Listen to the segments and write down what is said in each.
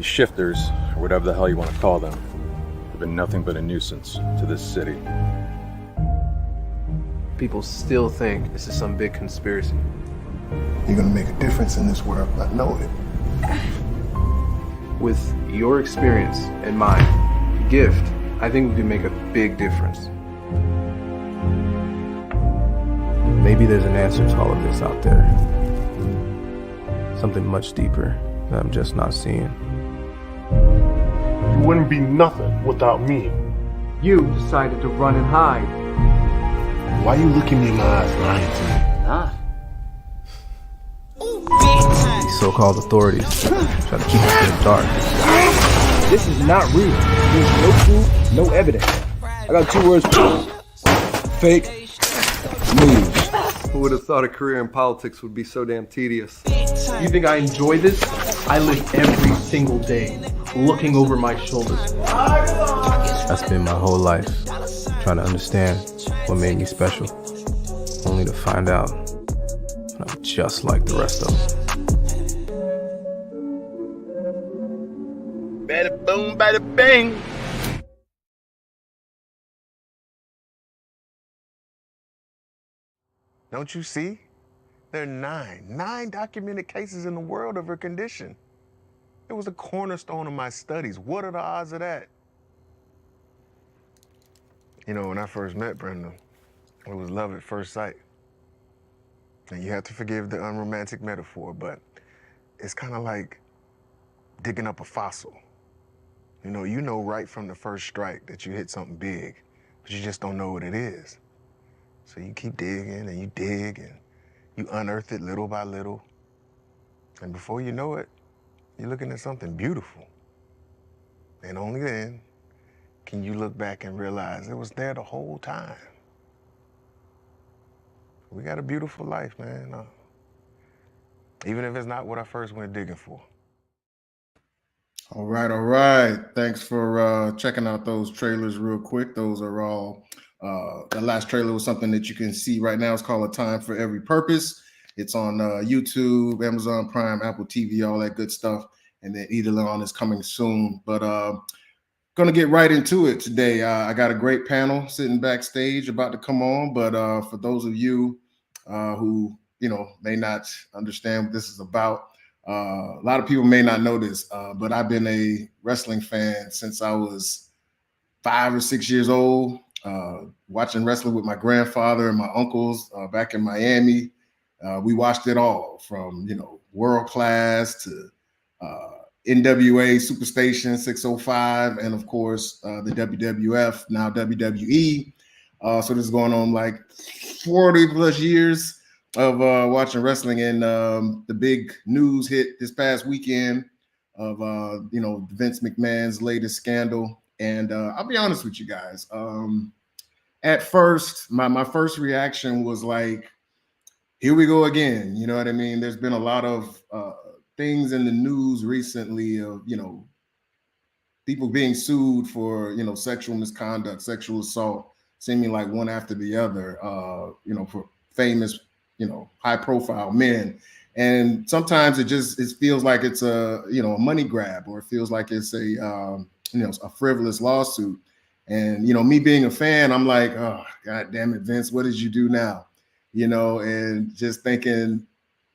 These shifters, or whatever the hell you want to call them, have been nothing but a nuisance to this city. People still think this is some big conspiracy. You're gonna make a difference in this world. I know it. With your experience and my gift, I think we can make a big difference. Maybe there's an answer to all of this out there. Something much deeper that I'm just not seeing. You wouldn't be nothing without me. You decided to run and hide. Why you looking me in my eyes lying to me? These so-called authorities try to keep us in the dark. This is not real. There's no proof, no evidence. I got 2 words for this. Fake news. Who would have thought a career in politics would be so damn tedious? You think I enjoy this? I live every single day looking over my shoulders. That's been my whole life, trying to understand what made me special, only to find out I'm just like the rest of them. Bada boom, bada bing. Don't you see? There are nine documented cases in the world of her condition. It was a cornerstone of my studies. What are the odds of that? You know, when I first met Brenda, it was love at first sight. And you have to forgive the unromantic metaphor, but it's kind of like digging up a fossil. You know right from the first strike that you hit something big, but you just don't know what it is. So you keep digging and you dig and you unearth it little by little. And before you know it, you're looking at something beautiful. And only then can you look back and realize it was there the whole time. We got a beautiful life, man. Even if it's not what I first went digging for. All right. Thanks for checking out those trailers real quick. Those are all, the last trailer was something that you can see right now. It's called A Time for Every Purpose. It's on YouTube, Amazon Prime, Apple TV, all that good stuff. And then Edelon is coming soon. But gonna get right into it today. I got a great panel sitting backstage about to come on. But for those of you who may not understand what this is about, a lot of people may not know this, but I've been a wrestling fan since I was 5 or 6 years old, watching wrestling with my grandfather and my uncles back in Miami. We watched it all from, World Class to NWA Superstation 605, and of course, the WWF, now WWE. So this is going on like 40 plus years of watching wrestling, and the big news hit this past weekend of Vince McMahon's latest scandal. And I'll be honest with you guys. At first, my first reaction was like, here we go again. You know what I mean? There's been a lot of things in the news recently of people being sued for sexual misconduct, sexual assault, seeming like one after the other. For famous high profile men. And sometimes it feels like it's a money grab, or it feels like it's a frivolous lawsuit. And me being a fan, I'm like, oh, God damn it, Vince, what did you do now? And just thinking,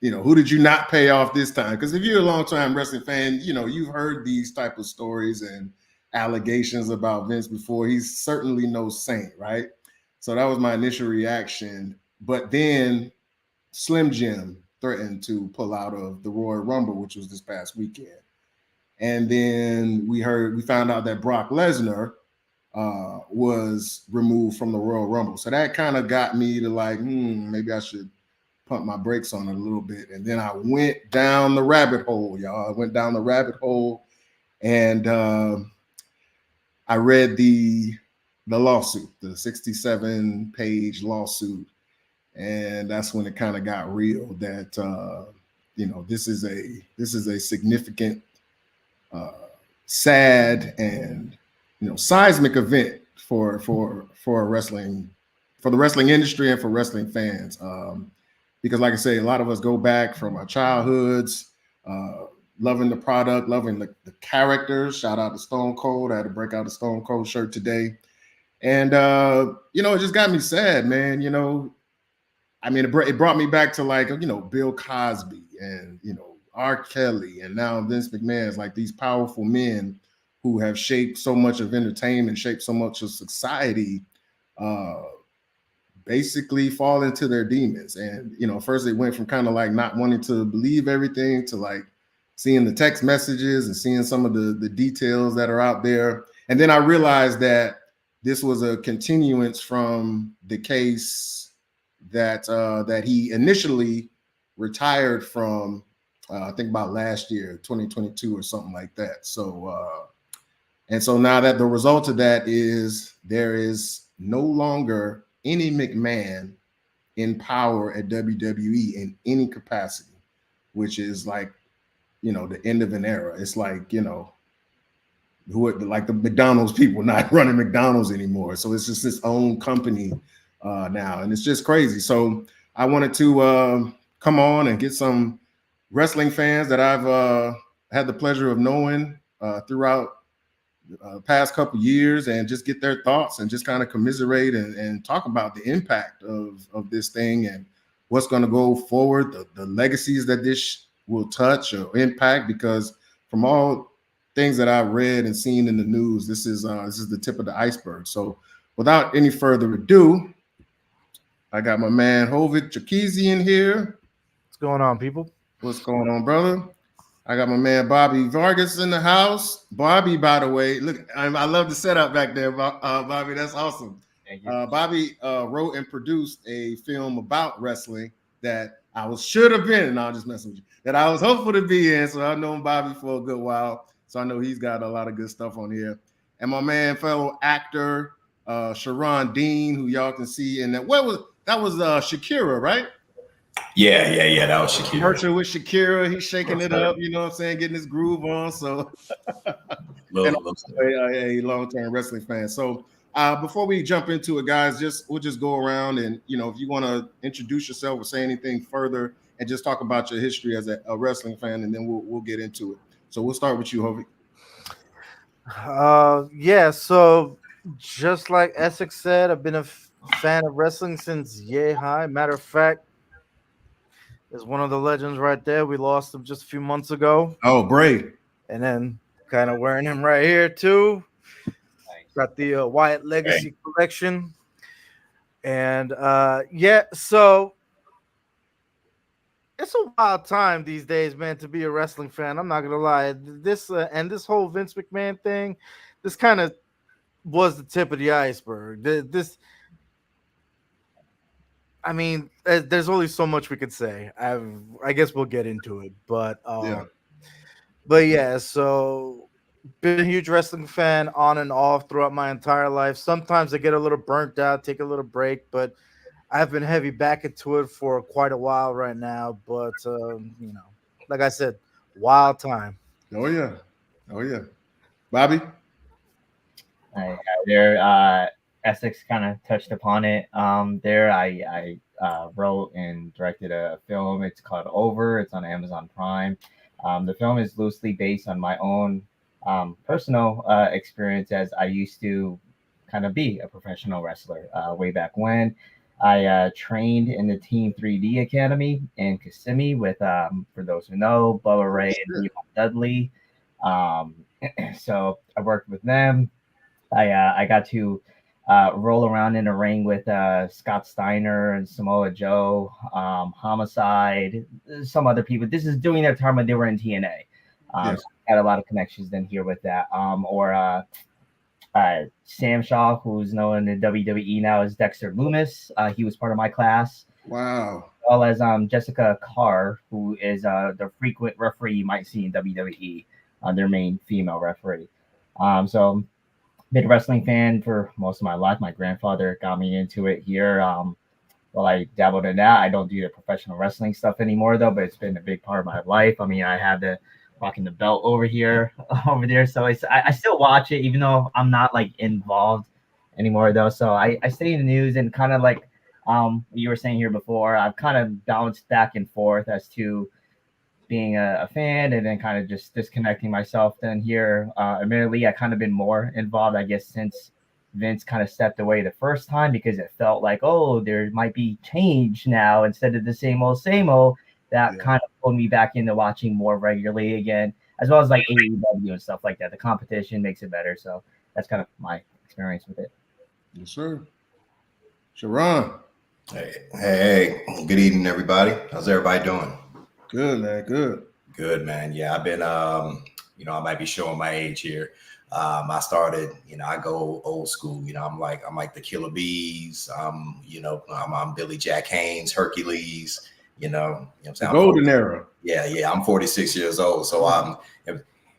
who did you not pay off this time? Because if you're a long-time wrestling fan, you've heard these type of stories and allegations about Vince before. He's certainly no saint, right? So that was my initial reaction. But then Slim Jim threatened to pull out of the Royal Rumble, which was this past weekend. And then we found out that Brock Lesnar was removed from the Royal Rumble. So that kind of got me to like, maybe I should pump my brakes on it a little bit. And then I went down the rabbit hole, y'all. I went down the rabbit hole, and I read the lawsuit, the 67-page lawsuit. And that's when it kind of got real that this is a significant, sad, and seismic event for the wrestling industry and for wrestling fans. Because like I say, a lot of us go back from our childhoods, loving the product, loving the characters. Shout out to Stone Cold. I had to break out the Stone Cold shirt today. And, it just got me sad, man. I mean, it brought me back to like, Bill Cosby and, R. Kelly and now Vince McMahon is like these powerful men who have shaped so much of entertainment, shaped so much of society, basically fall into their demons. And, first it went from kind of like not wanting to believe everything to like seeing the text messages and seeing some of the details that are out there. And then I realized that this was a continuance from the case that he initially retired from, I think about last year, 2022 or something like that. So, and so now that the result of that is there is no longer any McMahon in power at WWE in any capacity, which is like, the end of an era. It's like, like the McDonald's people not running McDonald's anymore. So it's just its own company now. And it's just crazy. So I wanted to come on and get some wrestling fans that I've had the pleasure of knowing throughout the past couple years and just get their thoughts and just kind of commiserate and talk about the impact of this thing and what's going to go forward, the legacies that this will touch or impact, because from all things that I've read and seen in the news, this is the tip of the iceberg. So without any further ado, I got my man Hovid Chakizi in here. What's going on, people? What's going on, brother? I got my man Bobby Vargas in the house. Bobby, by the way, look, I love the setup back there, Bobby. That's awesome. Thank you. Bobby wrote and produced a film about wrestling that should have been, and I'll just mess with you, that I was hopeful to be in. So I've known Bobby for a good while. So I know he's got a lot of good stuff on here. And my man, fellow actor, Sharon Dean, who y'all can see in that. That was Shakira, right? Yeah. That was Shakira. Virtual with Shakira, he's shaking it up, you know what I'm saying, getting his groove on. So, a long-term wrestling fan. So, before we jump into it, guys, we'll just go around and if you want to introduce yourself or say anything further, and just talk about your history as a wrestling fan, and then we'll get into it. So we'll start with you, Hovey. Yeah. So just like Essex said, I've been a fan of wrestling since yay high. Matter of fact, there's one of the legends right there. We lost him just a few months ago. Oh, Bray. And then kind of wearing him right here too. Got the Wyatt Legacy collection. And so it's a wild time these days, man, to be a wrestling fan. I'm not gonna lie. This whole Vince McMahon thing, this kind of was the tip of the iceberg. I mean, there's only so much we could say. I guess we'll get into it, but yeah. So, been a huge wrestling fan on and off throughout my entire life. Sometimes I get a little burnt out, take a little break, but I've been heavy back into it for quite a while right now. But like I said, wild time. Oh yeah. Bobby. Hi there. Essex kind of touched upon it. I wrote and directed a film. It's called Over. It's on Amazon Prime. The film is loosely based on my own personal experience, as I used to kind of be a professional wrestler way back when. I trained in the Team 3D Academy in Kissimmee with, for those who know, Bubba Ray and Leon Dudley. So I worked with them. I got to roll around in a ring with Scott Steiner and Samoa Joe, Homicide, some other people. This is during that time when they were in TNA. So I had a lot of connections then here with that. Sam Shaw, who's known in WWE now as Dexter Loomis. He was part of my class. Wow. As well as Jessica Carr, who is the frequent referee you might see in WWE, their main female referee. So been a wrestling fan for most of my life. My grandfather got me into it here. Well, I dabbled in that. I don't do the professional wrestling stuff anymore, though, but it's been a big part of my life. I mean, I have the rocking the belt over there. So I still watch it, even though I'm not like involved anymore, though. So I stay in the news, and kind of like you were saying here before, I've kind of bounced back and forth as to being a fan and then kind of just disconnecting myself. Then here, admittedly, I kind of been more involved, I guess, since Vince kind of stepped away the first time because it felt like, oh, there might be change now instead of the same old, same old. That kind of pulled me back into watching more regularly again, as well as like AEW and stuff like that. The competition makes it better. So that's kind of my experience with it. Yes, sir. Sharon. Hey, good evening, everybody. How's everybody doing? Good, man. Good, man. Yeah, I've been, I might be showing my age here. I started, I go old school. I'm like the Killer Bees. I'm Billy Jack Haynes, Hercules. You know what I'm saying? Golden era. Yeah. I'm 46 years old. So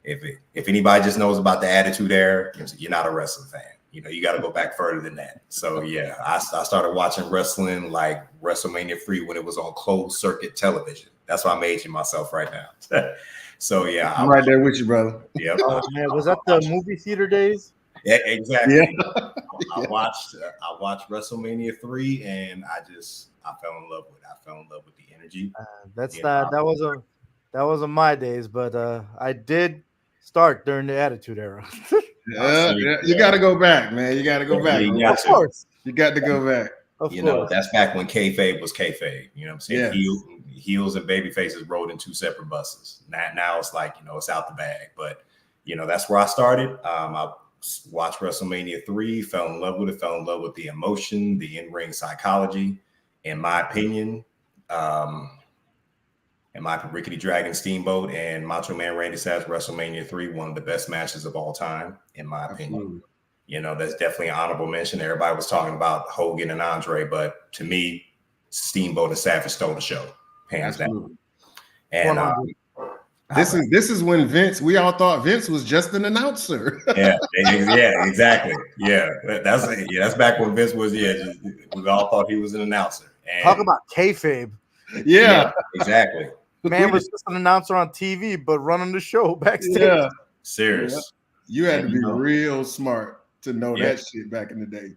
if anybody just knows about the Attitude Era, you're not a wrestling fan. You got to go back further than that. So yeah, I started watching wrestling like WrestleMania 3 when it was on closed circuit television. That's why I'm aging myself right now. So yeah, I'm right there with you, brother. Yeah. Oh man, was that the movie theater days? Yeah, exactly. Yeah. I watched WrestleMania 3 and I fell in love with it. I fell in love with the energy. That wasn't my days, but I did start during the Attitude Era. Yeah, you got to go back, man. You got to go back. Of course, you got to go back. Of course. That's back when kayfabe was kayfabe. You know what I'm saying? Yeah. Heels and baby faces rode in two separate buses. Now it's like, it's out the bag. But that's where I started. I watched WrestleMania 3, fell in love with it, fell in love with the emotion, the in-ring psychology. In my opinion, Rickety Dragon Steamboat and Macho Man Randy Savage WrestleMania 3, one of the best matches of all time, in my opinion. That's definitely an honorable mention. Everybody was talking about Hogan and Andre, but to me, Steamboat and Savage stole the show, hands down. And this is when we all thought Vince was just an announcer. yeah, exactly. Yeah, that's back when Vince was. Yeah, we all thought he was an announcer. And talk about kayfabe. Yeah, exactly. Man was just an announcer on TV, but running the show backstage. Yeah, serious. Yeah. You had to be real smart to know that shit back in the day.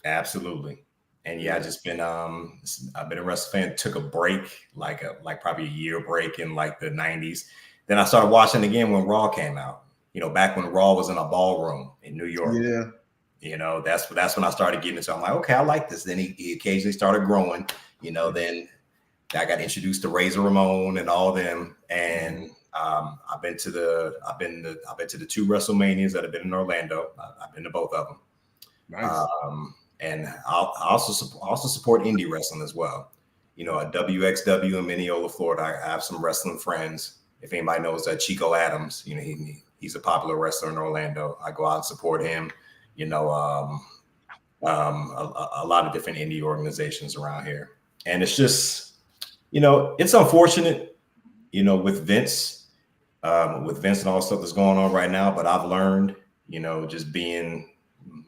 Absolutely. And I've been a wrestling fan. Took a break, like probably a year break in like the 90s. Then I started watching again when Raw came out. Back when Raw was in a ballroom in New York. Yeah. That's when I started getting into. I'm like, okay, I like this. Then he occasionally started growing. Then I got introduced to Razor Ramon and all them, and I've been to the two WrestleManias that have been in Orlando. I've been to both of them. Nice. And I also support indie wrestling as well. At WXW in Mineola, Florida, I have some wrestling friends. If anybody knows Chico Adams, he's a popular wrestler in Orlando. I go out and support him. A lot of different indie organizations around here, and it's just. It's unfortunate, with Vince and all the stuff that's going on right now. But I've learned, just being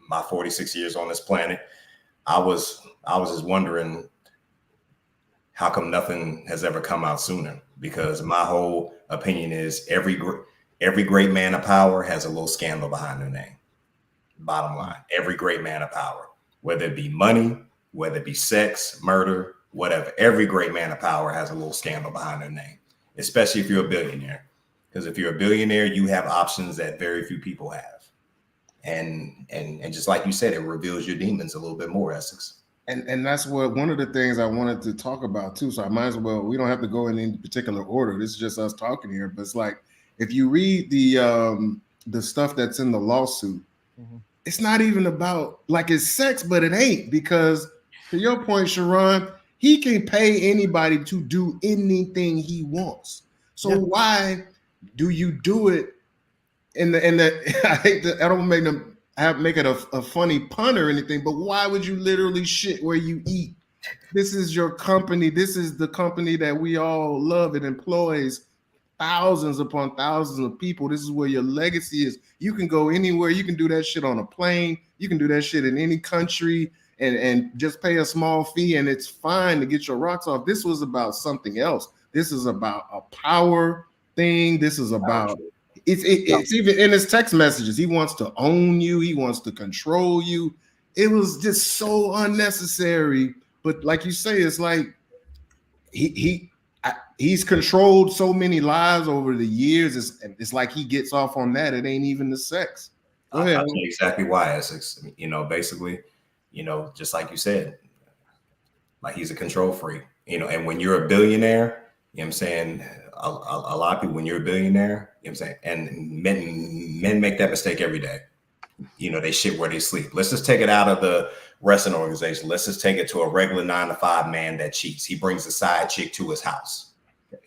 my 46 years on this planet, I was just wondering how come nothing has ever come out sooner? Because my whole opinion is every great man of power has a little scandal behind their name. Bottom line, every great man of power, whether it be money, whether it be sex, murder, whatever. Every great man of power has a little scandal behind their name, especially if you're a billionaire. Because if you're a billionaire, you have options that very few people have. And just like you said, it reveals your demons a little bit more, Essex. And that's one of the things I wanted to talk about too. So I might as well, we don't have to go in any particular order. This is just us talking here. But it's like, if you read the stuff that's in the lawsuit, it's not even about like it's sex, but it ain't, because to your point, Sharon, he can pay anybody to do anything he wants. So why do you do it in the I hate to, I don't make it a funny pun or anything, but why would you literally shit where you eat? This is your company. This is the company that we all love. It employs thousands upon thousands of people. This is where your legacy is. You can go anywhere. You can do that shit on a plane. You can do that shit in any country. And just pay a small fee, and it's fine to get your rocks off. This was about something else. This is about a power thing. This is about it's even in his text messages. He wants to own you. He wants to control you. It was just so unnecessary. But like you say, it's like he's controlled so many lives over the years. It's like he gets off on that. It ain't even the sex. Go ahead. I'll tell you exactly why, Essex. Basically, just like you said, like he's a control freak. And when you're a billionaire, I'm saying a lot of people, when you're a billionaire, I'm saying, and men make that mistake every day. They shit where they sleep. Let's just take it out of the wrestling organization. Let's just take it to a regular 9-to-5 man that cheats. He brings a side chick to his house.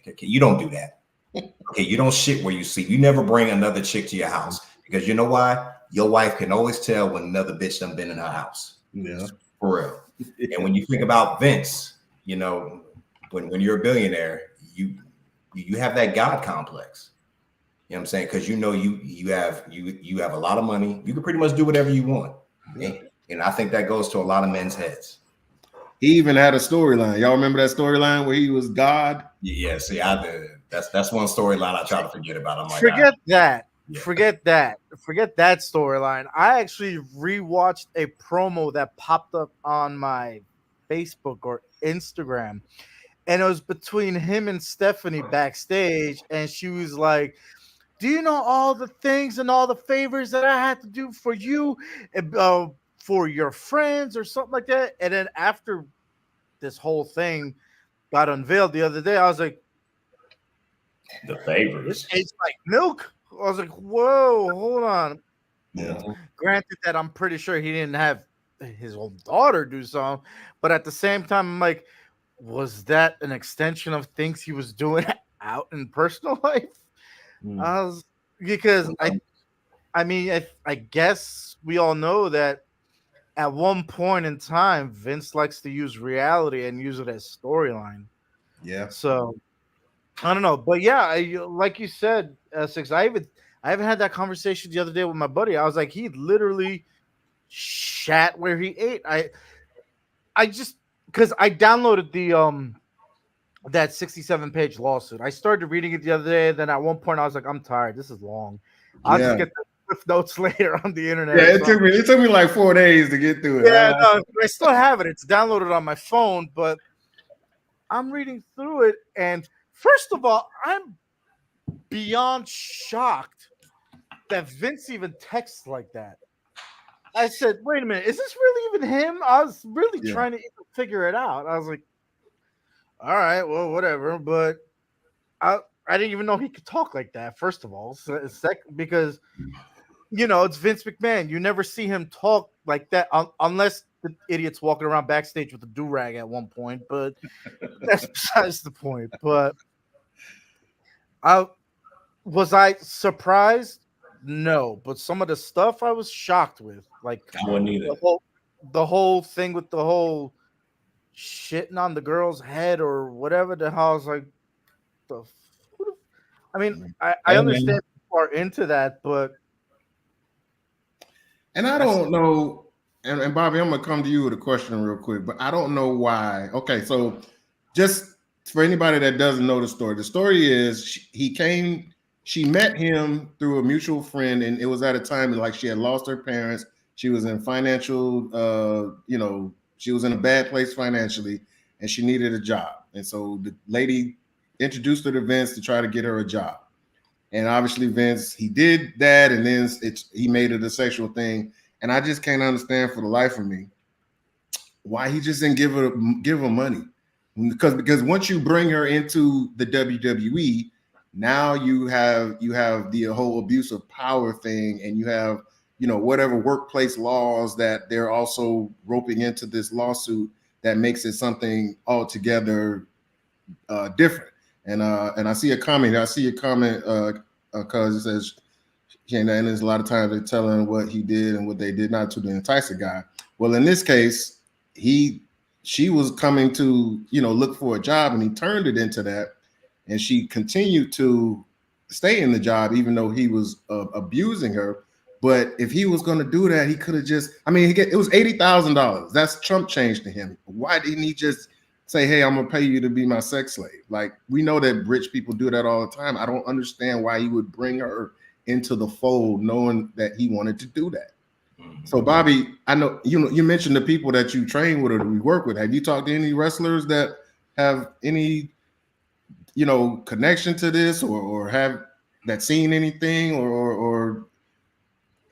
Okay, you don't do that. Okay, you don't shit where you sleep. You never bring another chick to your house, because you know why? Your wife can always tell when another bitch done been in her house. Yeah, for real. And when you think about Vince, when you're a billionaire, you have that God complex. You know what I'm saying? Because you have a lot of money. You can pretty much do whatever you want. Yeah. And I think that goes to a lot of men's heads. He even had a storyline. Y'all remember that storyline where he was God? Yeah, see, I did. That's one storyline I try to forget about. I'm like, forget that. Forget that storyline. I actually rewatched a promo that popped up on my Facebook or Instagram, and it was between him and Stephanie backstage, and she was like, do you know all the things and all the favors that I had to do for you and for your friends or something like that? And then after this whole thing got unveiled the other day, I was like, the favors. It tastes like milk. I was like, whoa, hold on. Yeah. Granted that I'm pretty sure he didn't have his own daughter do something, but at the same time, I'm like, was that an extension of things he was doing out in personal life? Because I guess we all know that at one point in time, Vince likes to use reality and use it as storyline. Yeah. So I don't know, but yeah, like you said, Essex, I haven't had that conversation the other day with my buddy. I was like, he literally shat where he ate. I just because I downloaded the that 67-page lawsuit. I started reading it the other day. Then at one point I was like, I'm tired. This is long. I'll just get the Cliff Notes later on the internet. Yeah, it took me like 4 days to get through it. Yeah, no, I still have it. It's downloaded on my phone, but I'm reading through it, and first of all, I'm beyond shocked that Vince even texts like that. I said, wait a minute, is this really even him? I was really trying to figure it out. I was like, all right, well, whatever. But I didn't even know he could talk like that, first of all. Because, it's Vince McMahon. You never see him talk like that unless the idiot's walking around backstage with a do-rag at one point. But that's besides the point. But was I surprised? No. But some of the stuff I was shocked with. Like I wouldn't either. The whole thing with the whole shitting on the girl's head or whatever the hell. I was like, I understand people are into that, but I don't know. And Bobby, I'm gonna come to you with a question real quick, but I don't know why. Okay, so just for anybody that doesn't know the story is she met him through a mutual friend, and it was at a time like she had lost her parents. She was in financial, she was in a bad place financially, and she needed a job. And so the lady introduced her to Vince to try to get her a job. And obviously Vince, he did that, and then he made it a sexual thing. And I just can't understand for the life of me why he just didn't give her money. Because once you bring her into the WWE, now you have the whole abuse of power thing, and you have whatever workplace laws that they're also roping into this lawsuit that makes it something altogether different. And I see a comment. Because it says, and there's a lot of times they're telling what he did and what they did not to entice a guy. Well, in this case, she was coming to look for a job, and he turned it into that, and she continued to stay in the job even though he was abusing her. But if he was going to do that, he could have just, it was $80,000. That's chump change to him. Why didn't he just say, hey, I'm going to pay you to be my sex slave? Like, we know that rich people do that all the time. I don't understand why he would bring her into the fold knowing that he wanted to do that. So, Bobby, I know you mentioned the people that you train with or that we work with. Have you talked to any wrestlers that have any connection to this or have that seen anything or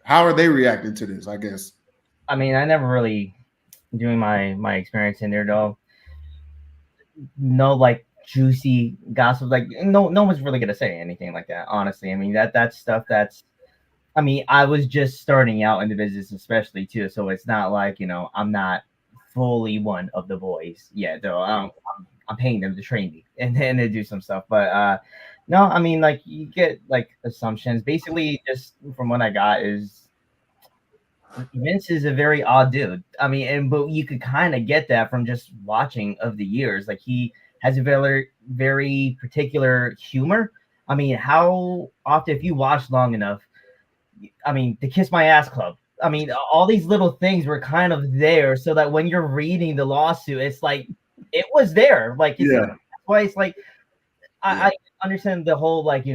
how are they reacting to this, I guess? I mean, I never really doing my experience in there though. No, like juicy gossip. Like no one's really gonna say anything like that. Honestly, I mean that's stuff that's. I mean, I was just starting out in the business, especially too. So it's not like I'm not fully one of the boys yet. Though I'm paying them to train me and then to do some stuff. But no, I mean like you get like assumptions. Basically, just from what I got is Vince is a very odd dude. I mean, but you could kind of get that from just watching of the years. Like he has a very particular humor. I mean, how often if you watch long enough, I mean, the Kiss My Ass Club. I mean, all these little things were kind of there so that when you're reading the lawsuit, it's like it was there. Like that's why it's like I understand the whole like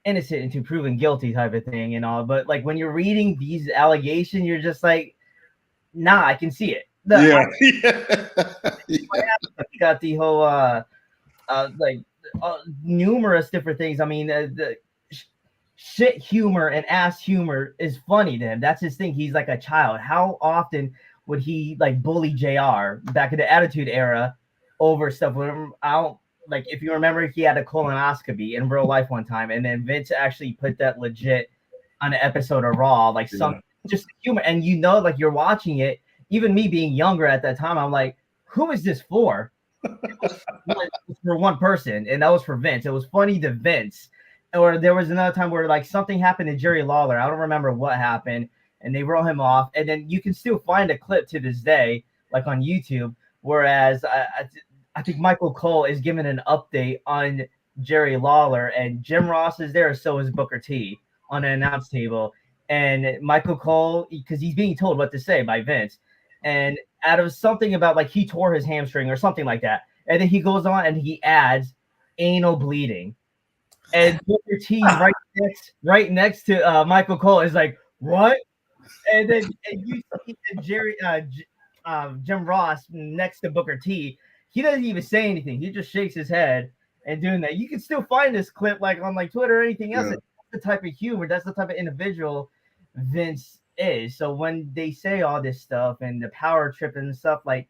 innocent until proven guilty type of thing and all, but like when you're reading these allegations, you're just like, nah, I can see it. You got the whole numerous different things. I mean, the shit humor and ass humor is funny to him. That's his thing. He's like a child. How often would he like bully JR back in the Attitude Era over stuff? Like if you remember, he had a colonoscopy in real life one time, and then Vince actually put that legit on an episode of Raw, like some just humor. And like you're watching it. Even me being younger at that time, I'm like, who is this for? It was for one person, and that was for Vince. It was funny to Vince. Or there was another time where like something happened to Jerry Lawler. I don't remember what happened, and they wrote him off. And then you can still find a clip to this day, like on YouTube. Whereas I think Michael Cole is giving an update on Jerry Lawler, and Jim Ross is there, so is Booker T on an announce table. And Michael Cole, because he's being told what to say by Vince, and out of something about like he tore his hamstring or something like that, and then he goes on and he adds anal bleeding, and Booker T right next to Michael Cole is like, what? And then you see Jerry Jim Ross next to Booker T. He doesn't even say anything. He just shakes his head and doing that. You can still find this clip like on like Twitter or anything else. That's the type of humor. That's the type of individual Vince is. So when they say all this stuff and the power trip and stuff, like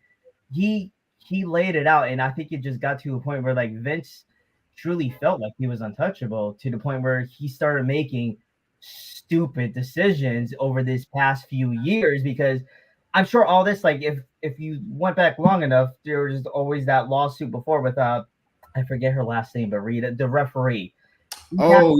he laid it out, and I think it just got to a point where like Vince truly felt like he was untouchable to the point where he started making stupid decisions over this past few years, because I'm sure all this, like if you went back long enough, there was always that lawsuit before with I forget her last name, but Rita, the referee. Rita.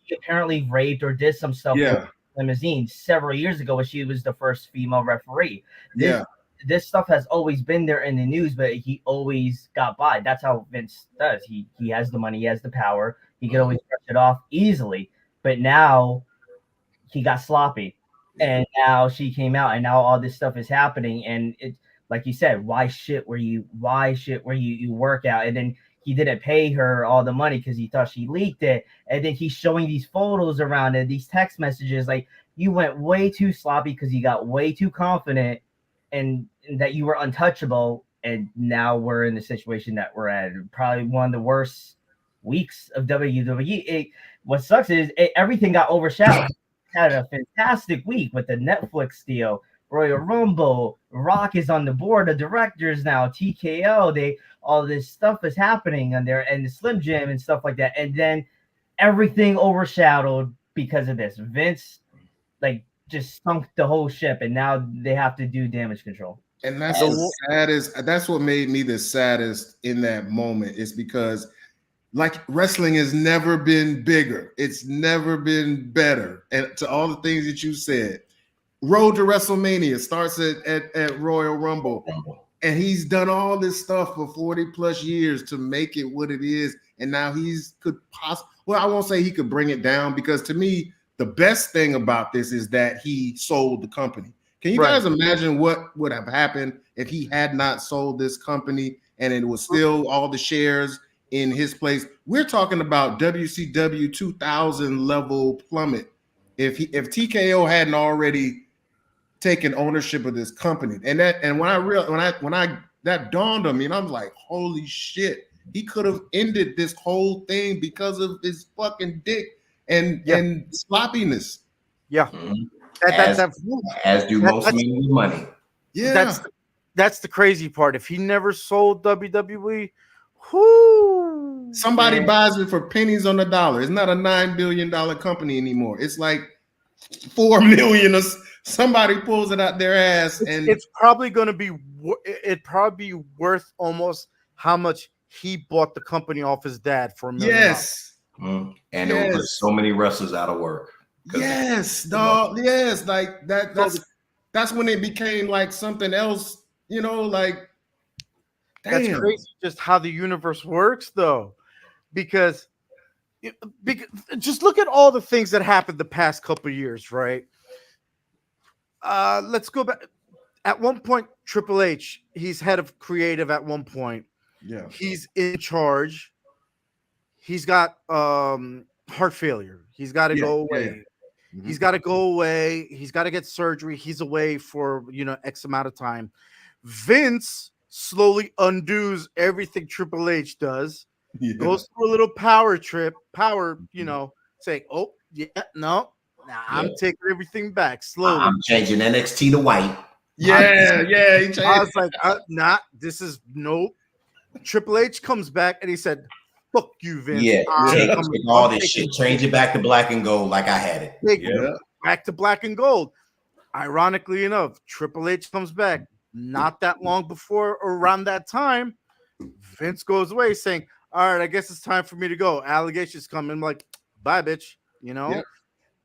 He apparently raped or did some stuff with limousine several years ago when she was the first female referee. This stuff has always been there in the news, but he always got by. That's how Vince does. He has the money, he has the power. He can always brush it off easily. But now he got sloppy, and now she came out, and now all this stuff is happening. And it, like you said, why shit were you work out? And then he didn't pay her all the money because he thought she leaked it. And then he's showing these photos around and these text messages. Like, you went way too sloppy because you got way too confident and that you were untouchable. And now we're in the situation that we're at. Probably one of the worst weeks of WWE. What sucks is everything got overshadowed. Had a fantastic week with the Netflix deal, Royal Rumble, Rock is on the board of directors now, TKO, all this stuff is happening on there, and the Slim Jim and stuff like that, and then everything overshadowed because of this. Vince like just sunk the whole ship, and now they have to do damage control. And that's the saddest. That's what made me the saddest in that moment, is because like wrestling has never been bigger. It's never been better. And to all the things that you said, road to WrestleMania starts at Royal Rumble. And he's done all this stuff for 40 plus years to make it what it is. And now I won't say he could bring it down, because to me, the best thing about this is that he sold the company. Can you guys imagine what would have happened if he had not sold this company and it was still all the shares in his place? We're talking about WCW 2000 level plummet. If TKO hadn't already taken ownership of this company, and when I that dawned on me, and I'm like, holy shit, he could have ended this whole thing because of his fucking dick and sloppiness. Yeah. As do most men with money. Yeah. That's the crazy part. If he never sold WWE, whoo, somebody buys it for pennies on the dollar. It's not a $9 billion company anymore. It's like 4 million or somebody pulls it out their ass, and it's probably going to be worth almost how much he bought the company off his dad for $1 million. Yes. And it will put so many wrestlers out of work. Yes, dog. Yes, like that's when it became like something else, you know, like damn. That's crazy just how the universe works though. Because just look at all the things that happened the past couple of years, right? Let's go back. At one point, Triple H, he's head of creative at one point. Yeah. He's in charge. He's got heart failure. He's got to go away. Yeah. Mm-hmm. He's got to go away. He's got to get surgery. He's away for, X amount of time. Vince slowly undoes everything Triple H does. Yeah. Goes through a little power trip, saying, oh, yeah, no, I'm taking everything back slowly. I'm changing NXT to white. Yeah. I was like, nah, this is nope. Triple H comes back and he said, fuck you, Vince. Yeah, take all this shit, change it back to black and gold like I had it. Back to black and gold. Ironically enough, Triple H comes back not that long before or around that time. Vince goes away saying, all right, I guess it's time for me to go. Allegations come in, like, bye, bitch, Yeah.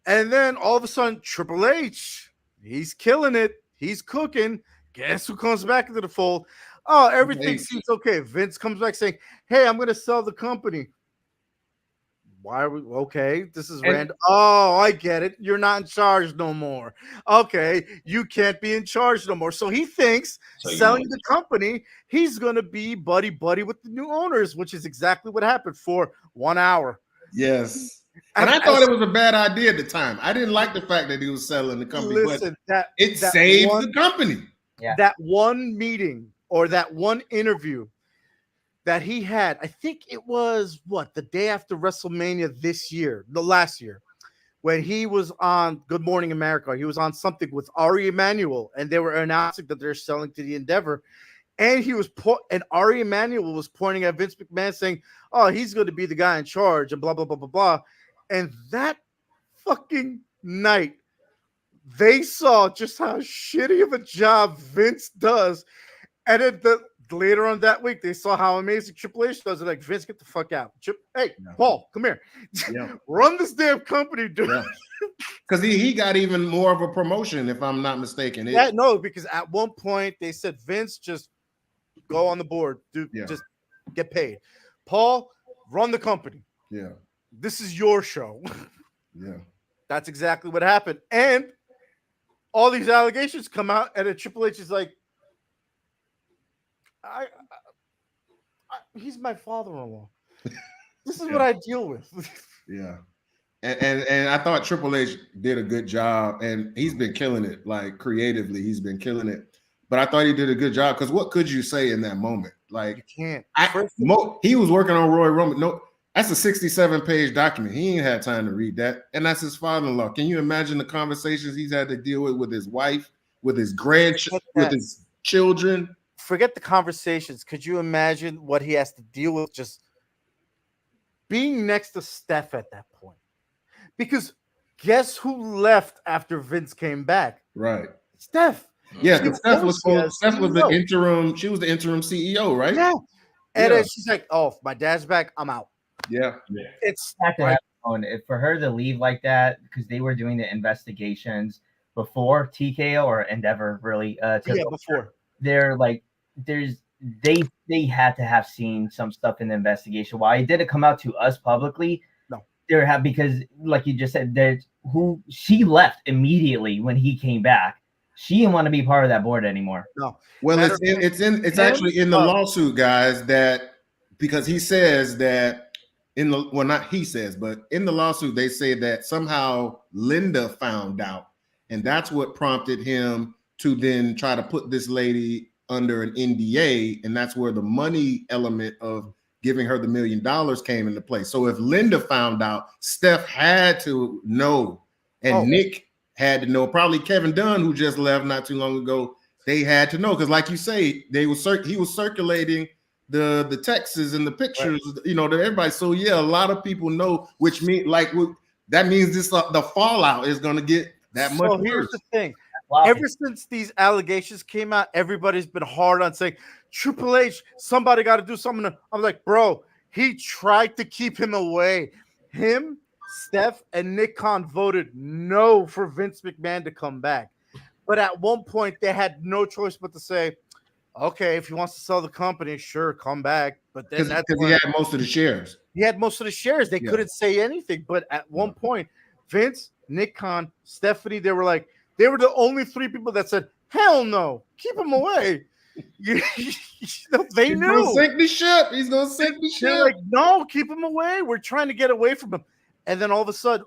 And then all of a sudden, Triple H, he's killing it. He's cooking. Guess who comes back into the fold? Oh, everything seems okay. Vince comes back saying, hey, I'm going to sell the company. Why are we okay? This is random. Oh, I get it. You're not in charge no more. Okay, you can't be in charge no more. So he thinks selling the company, he's going to be buddy with the new owners, which is exactly what happened for 1 hour. Yes. And I thought it was a bad idea at the time. I didn't like the fact that he was selling the company, but it saved the company. Yeah. That one meeting or that one interview that he had, I think it was the day after WrestleMania last year, when he was on Good Morning America. He was on something with Ari Emanuel, and they were announcing that they're selling to the Endeavor. And and Ari Emanuel was pointing at Vince McMahon saying, oh, he's going to be the guy in charge and blah, blah, blah, blah, blah. And that fucking night, they saw just how shitty of a job Vince does. And then later on that week, they saw how amazing Triple H does. They're like, Vince, get the fuck out. Paul, come here. Yeah. Run this damn company, dude. Because he got even more of a promotion, if I'm not mistaken. Because at one point they said, Vince, just go on the board. Dude, just get paid. Paul, run the company. Yeah. This is your show. Yeah. That's exactly what happened. And all these allegations come out, and then Triple H is like, he's my father-in-law. This is what I deal with. Yeah. And I thought Triple H did a good job, and he's been killing it, like creatively. He's been killing it. But I thought he did a good job, because what could you say in that moment? Like, you can't. He was working on Roy Roman. No, that's a 67-page document. He ain't had time to read that. And that's his father-in-law. Can you imagine the conversations he's had to deal with his wife, with his grandchildren, with his children? Forget the conversations. Could you imagine what he has to deal with just being next to Steph at that point? Because guess who left after Vince came back? Right. Steph. Yeah, because Steph was the interim. She was the interim CEO, right? Yeah. And then she's like, "Oh, if my dad's back, I'm out." Yeah. It's not to happen. For her to leave like that, because they were doing the investigations before TKO or Endeavor really. Before. They're like, they had to have seen some stuff in the investigation. Why it didn't come out to us publicly? No, because like you just said, she left immediately when he came back. She didn't want to be part of that board anymore. No. Well, it's actually in the lawsuit, guys, that because he says that not he says, but in the lawsuit they say that somehow Linda found out, and that's what prompted him to then try to put this lady under an NDA, and that's where the money element of giving her the $1 million came into play. So if Linda found out, Steph had to know, and Nick had to know. Probably Kevin Dunn, who just left not too long ago, they had to know because, like you say, he was circulating the texts and the pictures, you know, to everybody. So yeah, a lot of people know, which means that means this the fallout is going to get that much worse. Here's the thing. Ever since these allegations came out, everybody's been hard on saying Triple H, somebody got to do something. I'm like, bro, he tried to keep him away. Him, Steph, and Nick Khan voted no for Vince McMahon to come back. But at one point, they had no choice but to say, okay, if he wants to sell the company, sure, come back. But then because he had most of the shares. He had most of the shares. They couldn't say anything. But at one point, Vince, Nick Khan, Stephanie, they were the only three people that said, hell no, keep him away. They He's knew. Gonna sink the ship. He's going to sink the ship. They're like, no, keep him away. We're trying to get away from him. And then all of a sudden,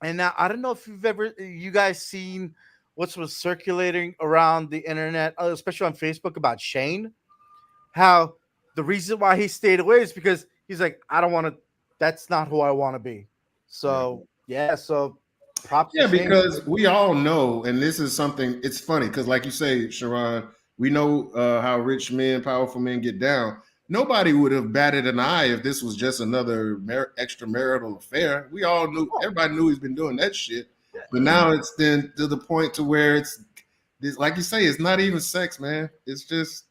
and now I don't know if you guys seen what was circulating around the internet, especially on Facebook, about Shane, how the reason why he stayed away is because he's like, I don't want to, that's not who I want to be. So, props. Yeah, because we all know, and this is something, it's funny, because like you say, Sharon, we know how rich men, powerful men get down. Nobody would have batted an eye if this was just another extramarital affair. We all knew, everybody knew he's been doing that shit. But now it's then to the point to where it's like you say, it's not even sex, man. It's just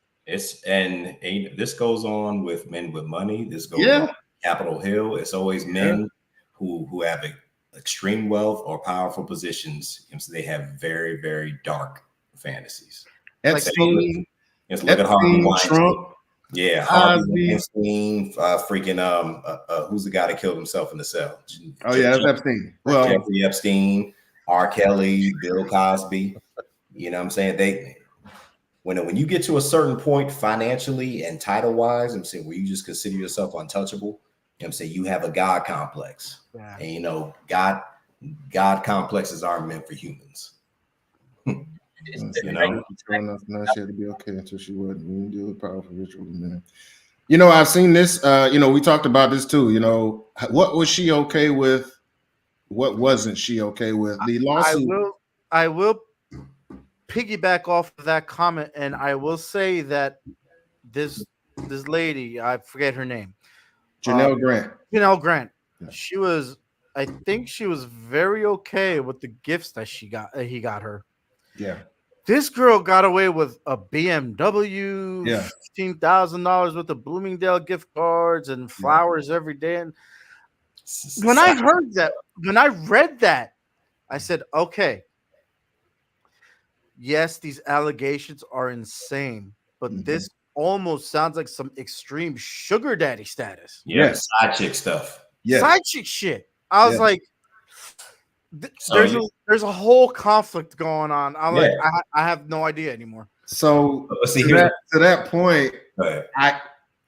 and this goes on with men with money. This goes on Capitol Hill. It's always men who have extreme wealth or powerful positions. So they have very, very dark fantasies. Epstein, look at Harvey Weinstein. Trump. Yeah, Harvey Weinstein, who's the guy that killed himself in the cell? Oh yeah, that's Epstein. Well, Jeffrey Epstein, R. Kelly, Bill Cosby. You know what I'm saying? When you get to a certain point financially and title wise, I'm saying where you just consider yourself untouchable, you know what I'm saying, you have a God complex. Yeah. And you know, God complexes aren't meant for humans. You know, she had to be okay until she wasn't. We didn't deal with powerful ritual, man. You know, I've seen this. We talked about this too. You know, what was she okay with? What wasn't she okay with? The lawsuit. I will piggyback off of that comment, and I will say that this lady, I forget her name, Janelle Grant. Janelle Grant. Yeah. I think she was very okay with the gifts that he got her. Yeah. This girl got away with a BMW, $15,000 worth of Bloomingdale gift cards and flowers every day. And when I read that, I said, okay, yes, these allegations are insane, but this almost sounds like some extreme sugar daddy status. Yes, side chick stuff. Yeah, side chick shit. I was like, there's a whole conflict going on. I'm like, I have no idea anymore. So to that point,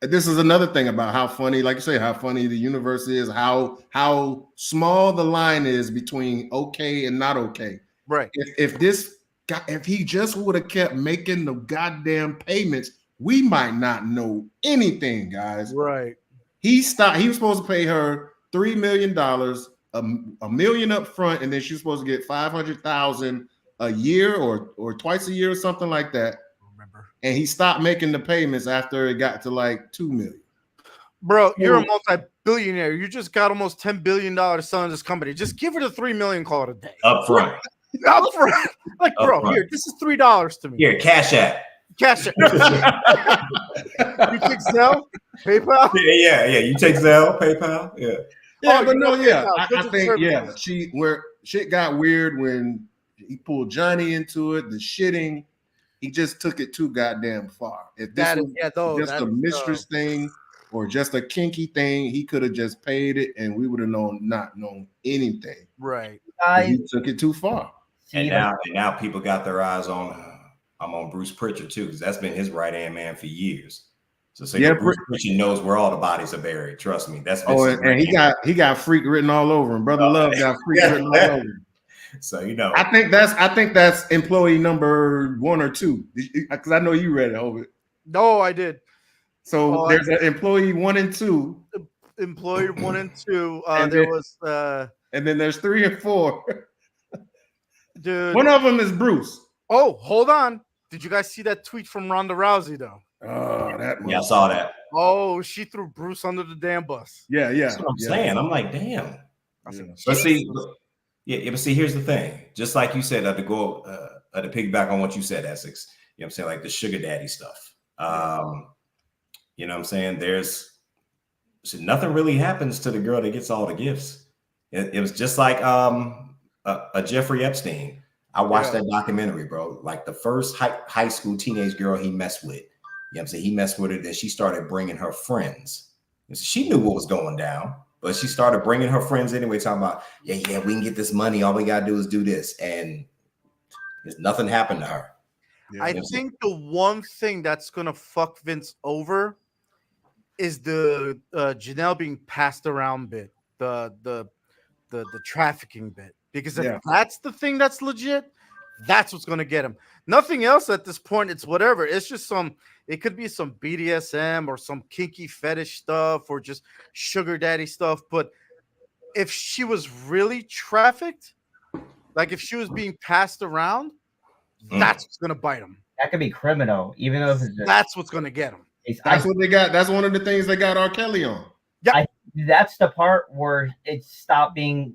this is another thing about how funny, like you say, how funny the universe is, how small the line is between okay and not okay. Right. If he just would have kept making the goddamn payments, we might not know anything, guys. Right. He was supposed to pay her $3 million, $1 million up front, and then she was supposed to get $500,000 a year or twice a year or something like that. Remember. And he stopped making the payments after it got to like $2 million. Bro, you're a multi-billionaire. You just got almost $10 billion selling this company. Just give her the $3 million call it a day. Up front. Up front. Like, bro, here, this is $3 to me. Here, cash app. Cash app. You take Zelle? PayPal? Yeah. You take Zelle, PayPal? Yeah. Yeah, but no, I think shit got weird when he pulled Johnny into it, the shitting. He just took it too goddamn far. If this was just a mistress thing or just a kinky thing, he could have just paid it and we would have not known anything. Right. He took it too far. And now people got their eyes on I'm on Bruce Pritchard too, because that's been his right-hand man for years. So Bruce Pritchard knows where all the bodies are buried. Trust me. That's and he got freak written all over him. Brother Love got freak written all over him. So you know, I think that's employee number 1 or 2, because I know you read it over. No, I did. So there's an employee 1 and 2. Employee 1 and 2. And There then, was and then there's 3 and 4. dude. One of them is Bruce. Oh, hold on. Did you guys see that tweet from Ronda Rousey though? Oh, that. Yeah, I saw that. Oh, she threw Bruce under the damn bus. Yeah. That's what I'm saying. I'm like, damn. Yeah. But see, but see, here's the thing. Just like you said, to go to piggyback on what you said, Essex. You know what I'm saying? Like the sugar daddy stuff. You know what I'm saying? Nothing really happens to the girl that gets all the gifts. It was just like a Jeffrey Epstein. I watched that documentary, bro. Like the first high school teenage girl he messed with. You know what I'm saying? He messed with her, then she started bringing her friends. She knew what was going down, but she started bringing her friends anyway, talking about, yeah, we can get this money. All we got to do is do this. And there's nothing happened to her. Yeah. I think the one thing that's going to fuck Vince over is the Janelle being passed around bit, the trafficking bit. Because if that's the thing that's legit, that's what's going to get him. Nothing else at this point. It's whatever. It's just it could be some BDSM or some kinky fetish stuff or just sugar daddy stuff. But if she was really trafficked, like if she was being passed around, that's what's going to bite him. That could be criminal, even though that's what's going to get him. That's what they got. That's one of the things they got R. Kelly on. Yeah. That's the part where it stopped being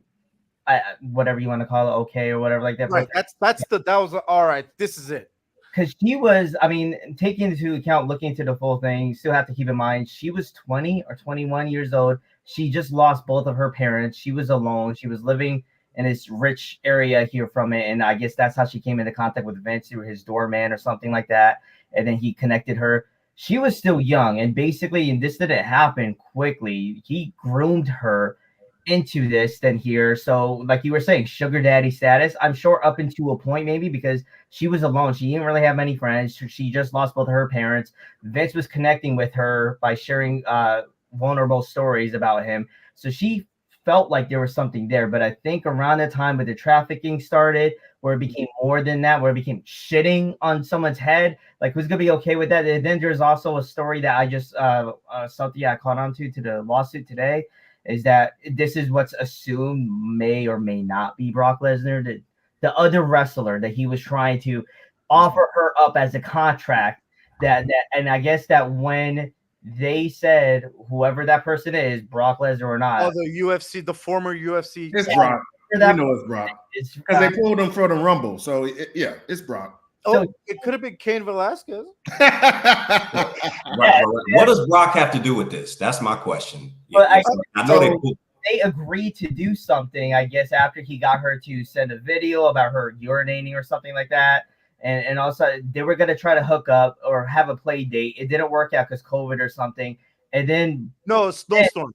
whatever you want to call it, okay, or whatever like that. Right. That was all right. This is it. Because she was, I mean, taking into account, looking into the full thing, you still have to keep in mind she was 20 or 21 years old. She just lost both of her parents. She was alone. She was living in this rich area here from it, and I guess that's how she came into contact with Vince through his doorman or something like that. And then he connected her. She was still young, and basically, and this didn't happen quickly. He groomed her into this then here. So like you were saying, sugar daddy status, I'm sure up into a point maybe, because she was alone. She didn't really have many friends. She just lost both of her parents. Vince was connecting with her by sharing vulnerable stories about him. So she felt like there was something there. But I think around the time where the trafficking started, where it became more than that, where it became shitting on someone's head, like who's gonna be okay with that? And then there's also a story that I just something I caught on to the lawsuit today, is that this is what's assumed may or may not be Brock Lesnar, the other wrestler that he was trying to offer her up as a contract, that and I guess that when they said whoever that person is, Brock Lesnar or not. Oh, the UFC, the former UFC. It's Brock. We know it's Brock. Because they pulled him for the Rumble. So, it's Brock. Oh, it could have been Cain Velasquez. Right. What does Brock have to do with this? That's my question. But I know they agreed to do something, I guess, after he got her to send a video about her urinating or something like that. And also they were going to try to hook up or have a play date. It didn't work out because COVID or something. And then snowstorm.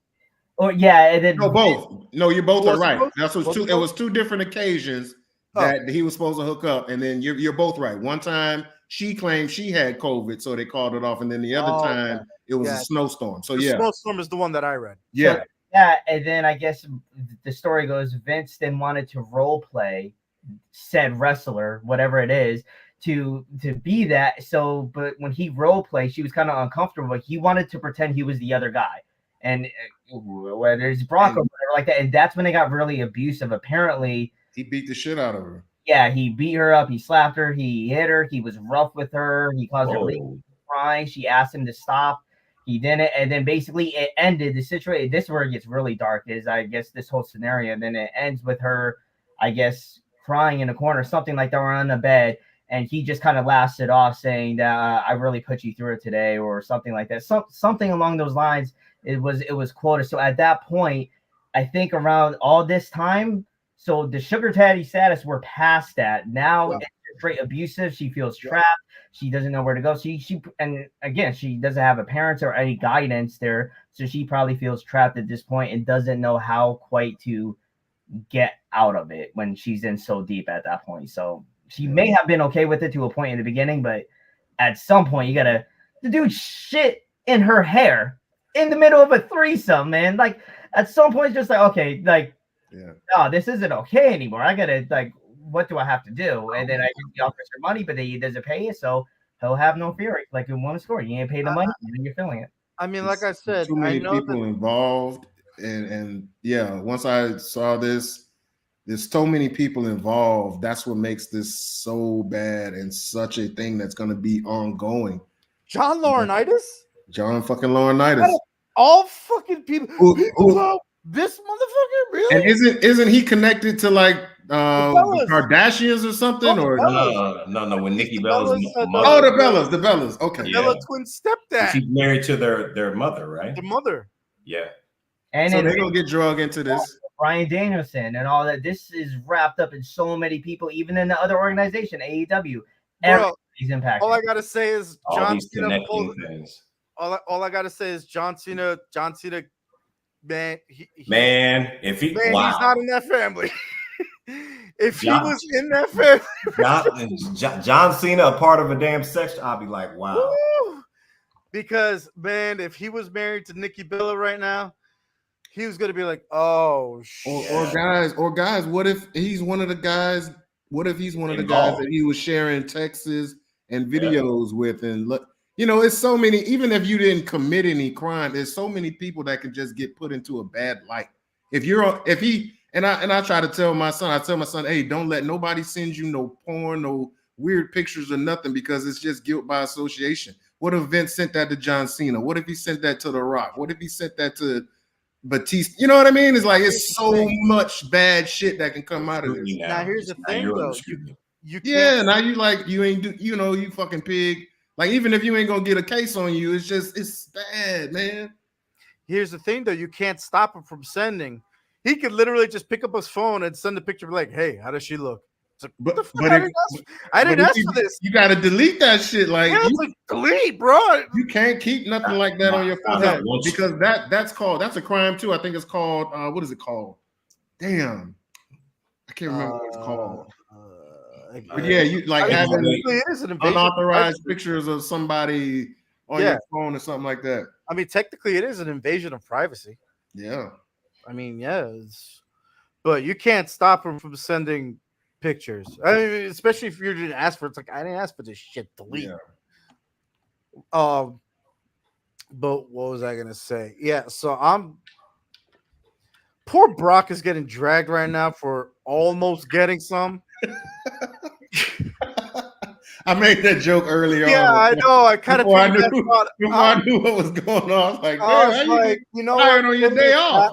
Oh yeah, and then both. No, you both are right. That's was two. It was two different occasions that he was supposed to hook up, and then you're both right. One time she claimed she had COVID, so they called it off, and then the other time it was a snowstorm. So the snowstorm is the one that I read. Yeah. So, yeah, and then I guess the story goes Vince then wanted to role play said wrestler, whatever it is, to be that. So, but when he role played, she was kind of uncomfortable. He wanted to pretend he was the other guy, and whether it's Brock or whatever like that, and that's when they got really abusive. Apparently, he beat the shit out of her. Yeah, he beat her up. He slapped her. He hit her. He was rough with her. He caused her crying. She asked him to stop. He didn't, and then basically it ended the situation. This is where it gets really dark. Is I guess this whole scenario, and then it ends with her, I guess, crying in a corner, something like that, or on the bed, and he just kind of laughs it off, saying that I really put you through it today, or something like that. Something along those lines. It was quoted. So at that point, I think around all this time, so the sugar daddy status, we're past that. Now it's straight abusive. She feels trapped. She doesn't know where to go. She and again, she doesn't have a parent or any guidance there. So she probably feels trapped at this point and doesn't know how quite to get out of it when she's in so deep at that point. So she may have been okay with it to a point in the beginning, but at some point the dude shit in her hair in the middle of a threesome, man. Like at some point, it's just like, okay, like no, this isn't okay anymore. I gotta like, what do I have to do? And then I give the officer money, but he doesn't pay it, so he'll have no fear. Like in one story, you ain't pay the money, and then you're feeling it. I mean, like I said, too I many know people involved, and yeah, once I saw this, there's so many people involved. That's what makes this so bad and such a thing that's going to be ongoing. John Laurinaitis. John fucking Laurinaitis. All fucking people. This motherfucker, really? And isn't he connected to like the Kardashians or something? Or no, when Nikki Bella's mother. The Bellas. Okay. The Bella twin stepdad. She's married to their mother, right? The mother. Yeah. And so they're gonna get drug into this. Bryan Danielson and all that. This is wrapped up in so many people, even in the other organization, AEW. Everybody's impacted. All I gotta say is John Cena. All I gotta say is John Cena, man. He's not in that family. If he was in that family, John Cena, a part of a damn sex, I'll be like, wow. Woo! Because man, if he was married to Nikki Bella right now, he was gonna be like, oh shit. Or guys, what if he's one of the guys? What if he's one of the guys that he was sharing texts and videos with? And look, it's so many. Even if you didn't commit any crime, there's so many people that can just get put into a bad light. I try to tell my son, hey, don't let nobody send you no porn, no weird pictures or nothing, because it's just guilt by association. What if Vince sent that to John Cena? What if he sent that to The Rock? What if he sent that to Batista? You know what I mean? It's like it's so much bad shit that can come out of this. Now here's the thing, though. You now you ain't do, you fucking pig. Like, even if you ain't gonna get a case on you, it's bad, man. Here's the thing, though. You can't stop him from sending. He could literally just pick up his phone and send a picture like, hey, how does she look? Like, I didn't ask for this. You gotta delete that shit. Like, delete, bro. You can't keep nothing like that on your phone because that's a crime too. I think it's called what is it called? Damn, I can't remember what it's called. But yeah, you like having unauthorized pictures of somebody on your phone or something like that. I mean, technically, it is an invasion of privacy. Yeah. I mean, but you can't stop him from sending pictures. I mean, especially if you didn't ask for it. It's like, I didn't ask for this shit. Delete. Yeah. But what was I gonna say? Yeah, so poor Brock is getting dragged right now for almost getting some. I made that joke earlier. Yeah, I know. I kind of before I knew what was going on. I was like, fired on your day off.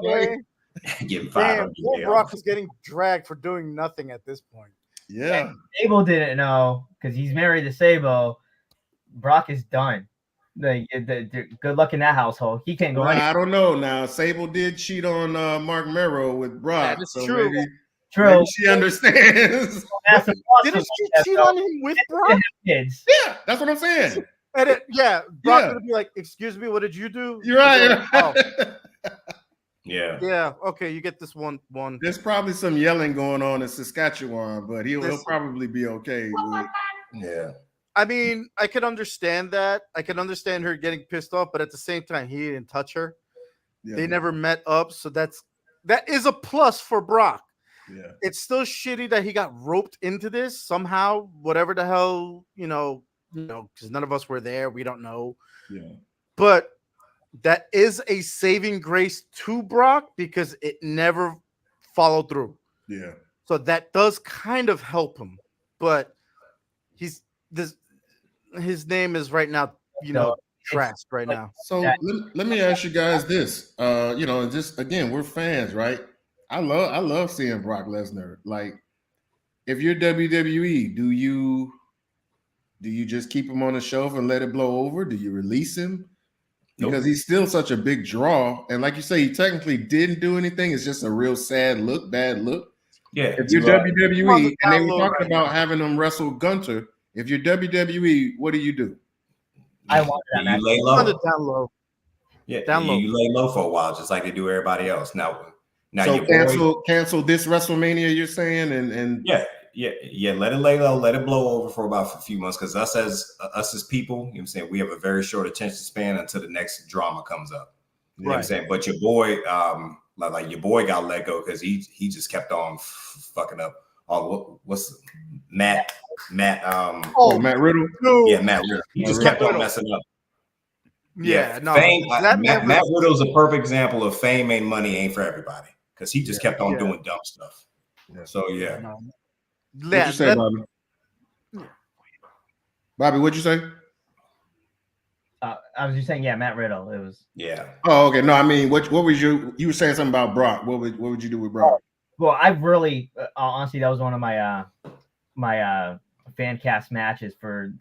Getting fired. Poor Brock is getting dragged for doing nothing at this point. Yeah. Sable didn't know because he's married to Sable. Brock is done. Good luck in that household. He can't go. I don't know. Now Sable did cheat on Mark Merrow with Brock. That's so true. Maybe she understands. Didn't she cheat on him with Brock? Kids. Yeah, that's what I'm saying. And Brock would be like, "Excuse me, what did you do?" You're right. Yeah. Yeah. Okay, you get this one. There's probably some yelling going on in Saskatchewan, but he'll probably be okay. Yeah. I mean, I can understand that. I can understand her getting pissed off, but at the same time, he didn't touch her. Yeah. They never met up, so that is a plus for Brock. Yeah. It's still shitty that he got roped into this somehow, whatever the hell, because none of us were there. We don't know. Yeah. But that is a saving grace to Brock because it never followed through. Yeah. So that does kind of help him. But his name is right now, trashed right now. So let me ask you guys this. Just again, we're fans, right? I love seeing Brock Lesnar. Like, if you're WWE, do you just keep him on the shelf and let it blow over? Do you release him? Because he's still such a big draw. And like you say, he technically didn't do anything. It's just a real bad look. Yeah. If you're WWE, and they were talking about having him wrestle Gunter, if you're WWE, what do? I want that. You lay low. Down low. Yeah, you lay low for a while, just like they do everybody else. Now so cancel this WrestleMania, you're saying, and let it lay low, let it blow over for about a few months, because us as people, you know what I'm saying, we have a very short attention span until the next drama comes up. You know what I'm saying? But your boy, Like your boy got let go because he just kept on fucking up. What's Matt? Matt Riddle. Yeah, Matt Riddle. He just kept on messing up. Yeah, no. Fame, That Matt Riddle's a perfect example of fame and money ain't for everybody because he just kept on doing dumb stuff. So yeah. No. What'd you say, Bobby? Bobby, what'd you say? I was just saying, yeah, Matt Riddle. It was. Yeah. Oh, okay. No, I mean, what was you were saying something about Brock? What would you do with Brock? Well, I really, honestly, that was one of my my fan cast matches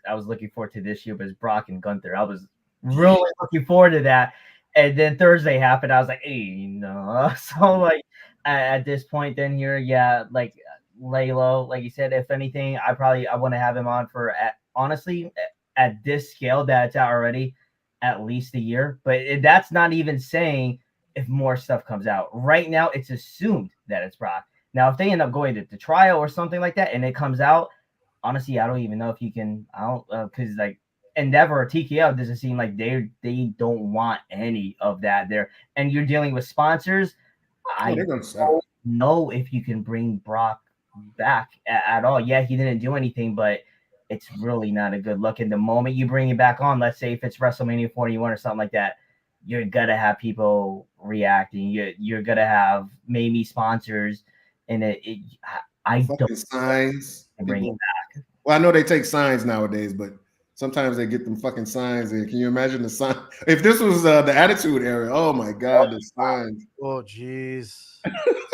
I was looking forward to this year was Brock and Gunther. I was really looking forward to that. And then Thursday happened. I was like, hey, no. So like at this point then here, yeah, like lay low, like you said, if anything, I want to have him on for honestly at this scale that's out already at least a year. But that's not even saying if more stuff comes out. Right now, it's assumed that it's Brock. Now, if they end up going to the trial or something like that and it comes out, honestly, I don't even know if you can. I don't because like Endeavor or TKO doesn't seem like they don't want any of that there. And you're dealing with sponsors. I don't know if you can bring Brock back at all. Yeah, he didn't do anything, but it's really not a good look. In the moment you bring it back on, let's say if it's WrestleMania 41 or something like that, you're gonna have people reacting. You're gonna have maybe sponsors, and I don't signs bring it back. Well, I know they take signs nowadays, but sometimes they get them fucking signs in. Can you imagine the sign? If this was the Attitude Era, oh my God, the signs. Oh, jeez.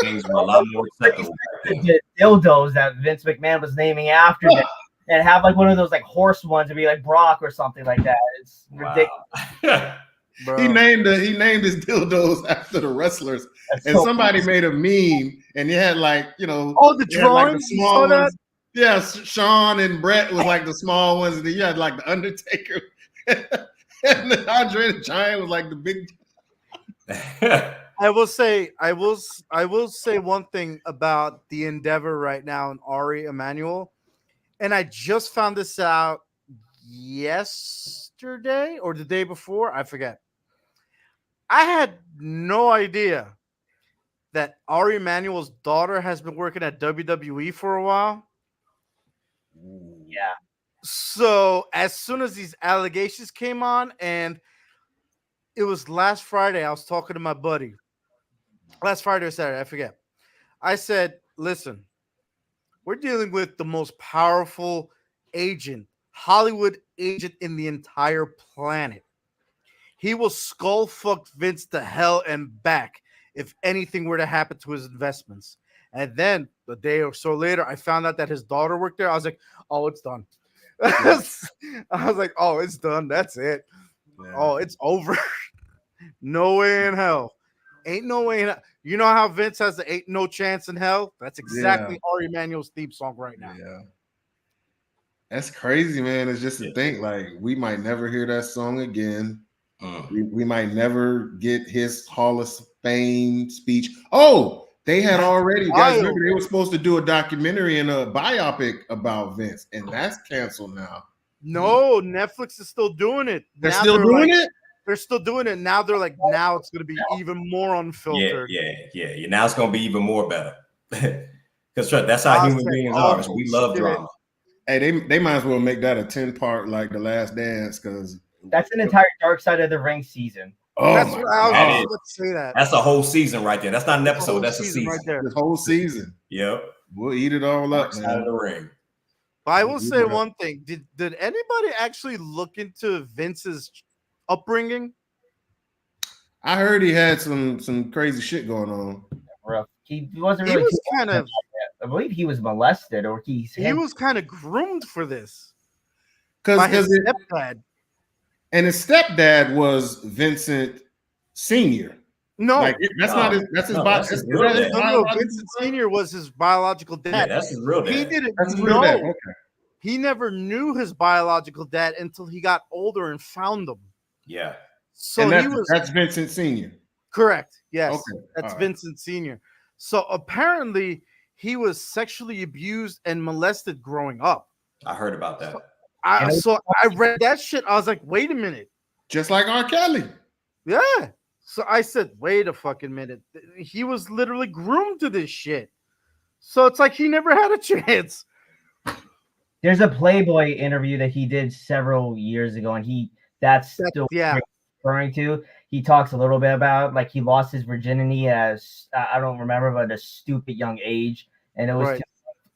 Things were a lot more acceptable. The dildos that Vince McMahon was naming after them, and have like one of those like horse ones to be like Brock or something like that. It's ridiculous. He named his dildos after the wrestlers, and somebody made a meme, and they had like the drawings, like the small ones. Yeah, Sean and Brett was like the small ones, and then you had like the Undertaker, and then Andre the Giant was like the big. I will say one thing about the Endeavor right now and Ari Emanuel, and I just found this out yesterday or the day before, I forget. I had no idea that Ari Emanuel's daughter has been working at WWE for a while. Yeah. So as soon as these allegations came on, and it was last Friday, I was talking to my buddy. Last Friday or Saturday, I forget. I said, listen, we're dealing with the most powerful agent, Hollywood agent in the entire planet. He will skull fuck Vince to hell and back if anything were to happen to his investments. And then a day or so later, I found out that his daughter worked there. I was like, oh, it's done. I was like, oh, it's done. That's it. Yeah. Oh, it's over. No way in hell. Ain't no way in hell. You know how Vince has the ain't no chance in hell? That's exactly Ari Emanuel's theme song right now. Yeah. That's crazy, man. It's just to think, like, we might never hear that song again. We might never get his Hall of Fame speech. Oh, they had already, guys, remember they were supposed to do a documentary and a biopic about Vince, and that's canceled now. No, Netflix is still doing it. They're still doing it? They're still doing it. Now they're like, now it's going to be even more unfiltered. Yeah. Now it's going to be even more better. Because that's how human beings are. We love drama. Hey, they might as well make that a 10-part like The Last Dance, because that's an entire Dark Side of the Ring season. Oh, that's what I was going to say. That's a whole season right there. That's not an episode. That's a season right there. The whole season. Yep. We'll eat it all up, man. Side of the ring. But I will say one thing. Did anybody actually look into Vince's upbringing? I heard he had some crazy shit going on. Rough. He wasn't really. He was kind of. I believe he was molested, or he was kind of groomed for this. Because his stepdad. And his stepdad was Vincent Sr. No, like, that's his Vincent Sr. was his biological dad. Yeah, that's his real dad. He didn't know. Okay. He never knew his biological dad until he got older and found him. Yeah. So that's Vincent Sr. Correct. Yes. Okay. That's Vincent Sr. So apparently he was sexually abused and molested growing up. I heard about that. So I read that shit. I was like, wait a minute. Just like R. Kelly. Yeah. So I said, wait a fucking minute. He was literally groomed to this shit. So it's like he never had a chance. There's a Playboy interview that he did several years ago, and that's still referring to. He talks a little bit about like he lost his virginity as I don't remember, but at a stupid young age, and it was to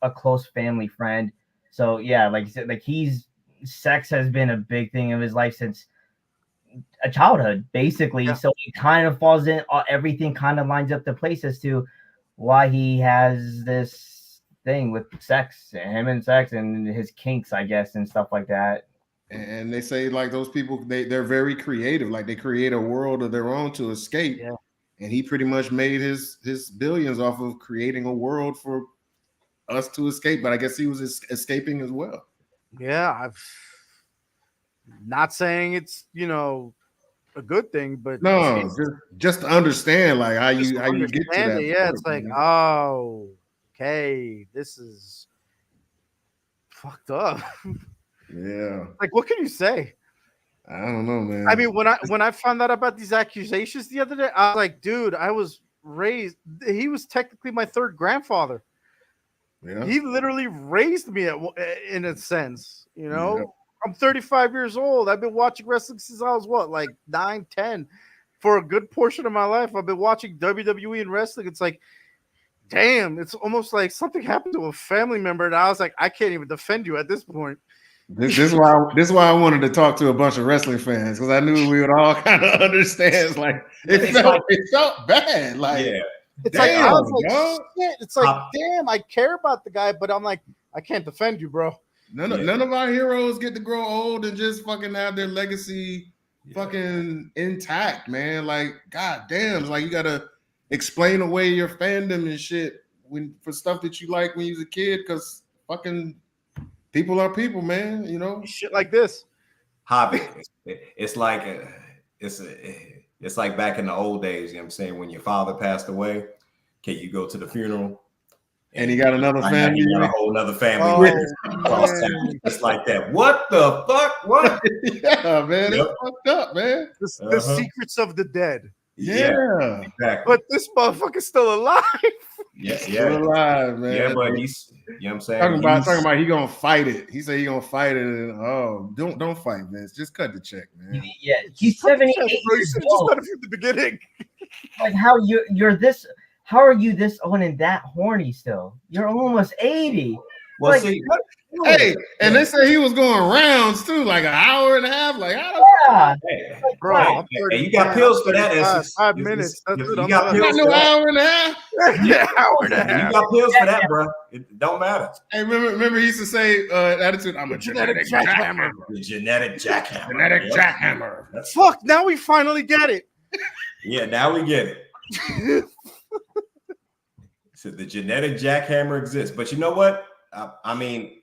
a close family friend. So yeah, like sex has been a big thing of his life since a childhood, basically. So it kind of falls in. Everything kind of lines up the place as to why he has this thing with sex, him and sex, and his kinks, I guess, and stuff like that. And they say like those people, they're very creative. Like they create a world of their own to escape. Yeah. And he pretty much made his billions off of creating a world for us to escape. But I guess he was escaping as well. Yeah, I've not saying it's a good thing, but no, just to understand like how you get to that. Yeah, it's like, oh, okay, this is fucked up. Yeah. Like, what can you say? I don't know, man. I mean, when I found out about these accusations the other day, I was like, dude, I was raised. He was technically my third grandfather. Yeah. He literally raised me in a sense, Yeah. I'm 35 years old. I've been watching wrestling since I was like 9, 10. For a good portion of my life, I've been watching WWE and wrestling. It's like, damn, it's almost like something happened to a family member. And I was like, I can't even defend you at this point. This is why I wanted to talk to a bunch of wrestling fans, because I knew we would all kind of understand. Like it felt bad. Like it's damn, like I was like, shit. It's like, damn, I care about the guy, but I'm like, I can't defend you, bro. None of our heroes get to grow old and just fucking have their legacy fucking intact, man. Like, god damn, it's like you gotta explain away your fandom and shit for stuff that you like when you was a kid, because fucking people are people, man. Shit like this. Hobby. It's like it's like back in the old days. You know what I'm saying? When your father passed away, can you go to the funeral? And he got another family. You got a whole other family. It's like that. What the fuck? What? Yeah, man. It's fucked up, man. The secrets of the dead. Yeah. Exactly. But this motherfucker's still alive. Still alive, man. Yeah, but he's, you know what I'm saying? Talking about he gonna fight it. He said he gonna fight it, and don't fight, Vince. Just cut the check, man. Yeah, he's 78 years old. Just from the beginning. Like how you're this. How are you this old and that horny still? You're almost 80. Well, like, see, hey, and they said he was going rounds too, like an hour and a half. Like, hey, bro, hey, you got pills for that. 5 minutes. You got pills for that. Hour and a half. Yeah, hour and a half. You got pills for that, bro. It don't matter. Hey, remember he used to say, "Attitude, I'm a genetic jackhammer." The genetic jackhammer. Genetic jackhammer. Fuck! Now we finally get it. Yeah, now we get it. So the genetic jackhammer exists, but you know what? I mean,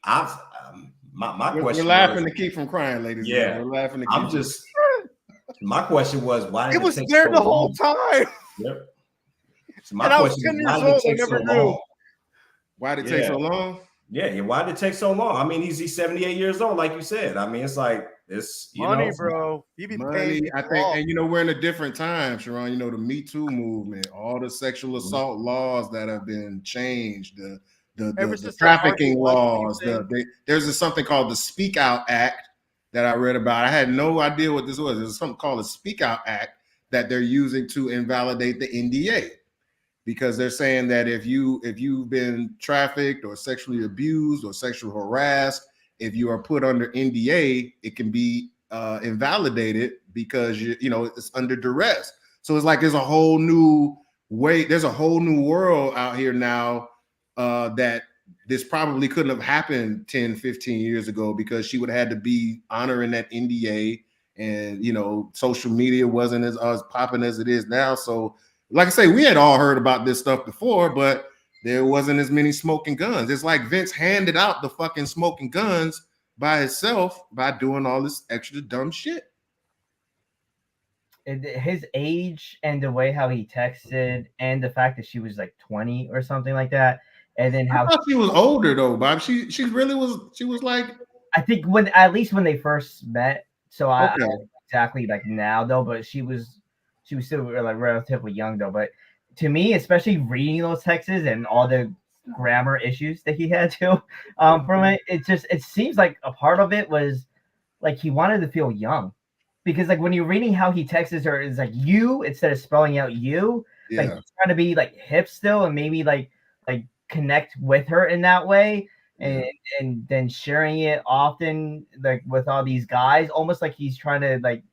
my question. We're laughing to keep from crying, ladies. Yeah, we're laughing to keep. My question was, why did it was there the whole time? Yep. So and I was 10 years old. I never knew. Why did it take so long? Yeah. Why did it take so long? I mean, he's 78 years old, like you said. I mean, it's like it's money, bro. He be paying. I think, and we're in a different time, Sharon. The Me Too movement, all the sexual assault laws that have been changed, the trafficking laws. There's something called the Speak Out Act that I read about. I had no idea what this was. There's something called the Speak Out Act that they're using to invalidate the NDA, because they're saying that if you've been trafficked or sexually abused or sexually harassed, if you are put under NDA, it can be invalidated because it's under duress. So it's like there's a whole new way. There's a whole new world out here now that this probably couldn't have happened 10, 15 years ago, because she would have had to be honoring that NDA, and social media wasn't as popping as it is now. So like I say, we had all heard about this stuff before, but there wasn't as many smoking guns. It's like Vince handed out the fucking smoking guns by himself by doing all this extra dumb shit. His age and the way how he texted, and the fact that she was like 20 or something like that, and then how I thought she was older though, Bob. She really was. She was like, I think at least when they first met. So I don't know exactly like now though, but she was she was still like relatively young though. But to me, especially reading those texts and all the grammar issues that he had to from it, it seems like a part of it was like he wanted to feel young, because like when you're reading how he texts her, it's like you instead of spelling out you, like he's trying to be like hip still and maybe like connect with her in that way, and then sharing it often like with all these guys, almost like he's trying to like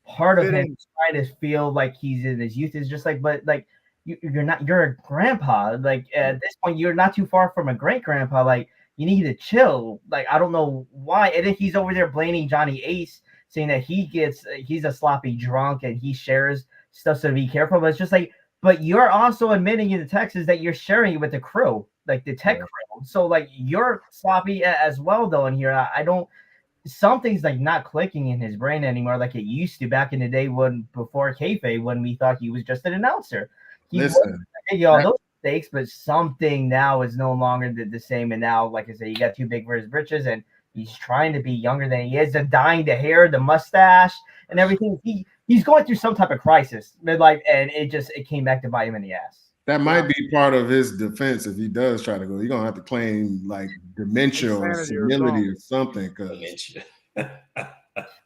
part of him trying to feel like he's in his youth is just like, but like you're a grandpa, like at this point you're not too far from a great grandpa, like you need to chill. Like I don't know why, and then he's over there blaming Johnny Ace, saying that he's a sloppy drunk and he shares stuff, so be careful. But it's just like, but you're also admitting in the text is that you're sharing it with the crew, like the tech crew. So like you're sloppy as well though in here. I don't, something's like not clicking in his brain anymore like it used to back in the day when before kayfabe, when we thought he was just an announcer. He was making all those mistakes, but something now is no longer the same. And now, like I said, he got too big for his britches, and he's trying to be younger than he is, and dyeing the hair, the mustache, and everything. He's going through some type of crisis midlife, and it came back to bite him in the ass. That might be part of his defense if he does try to go. You're gonna have to claim like dementia or senility or something.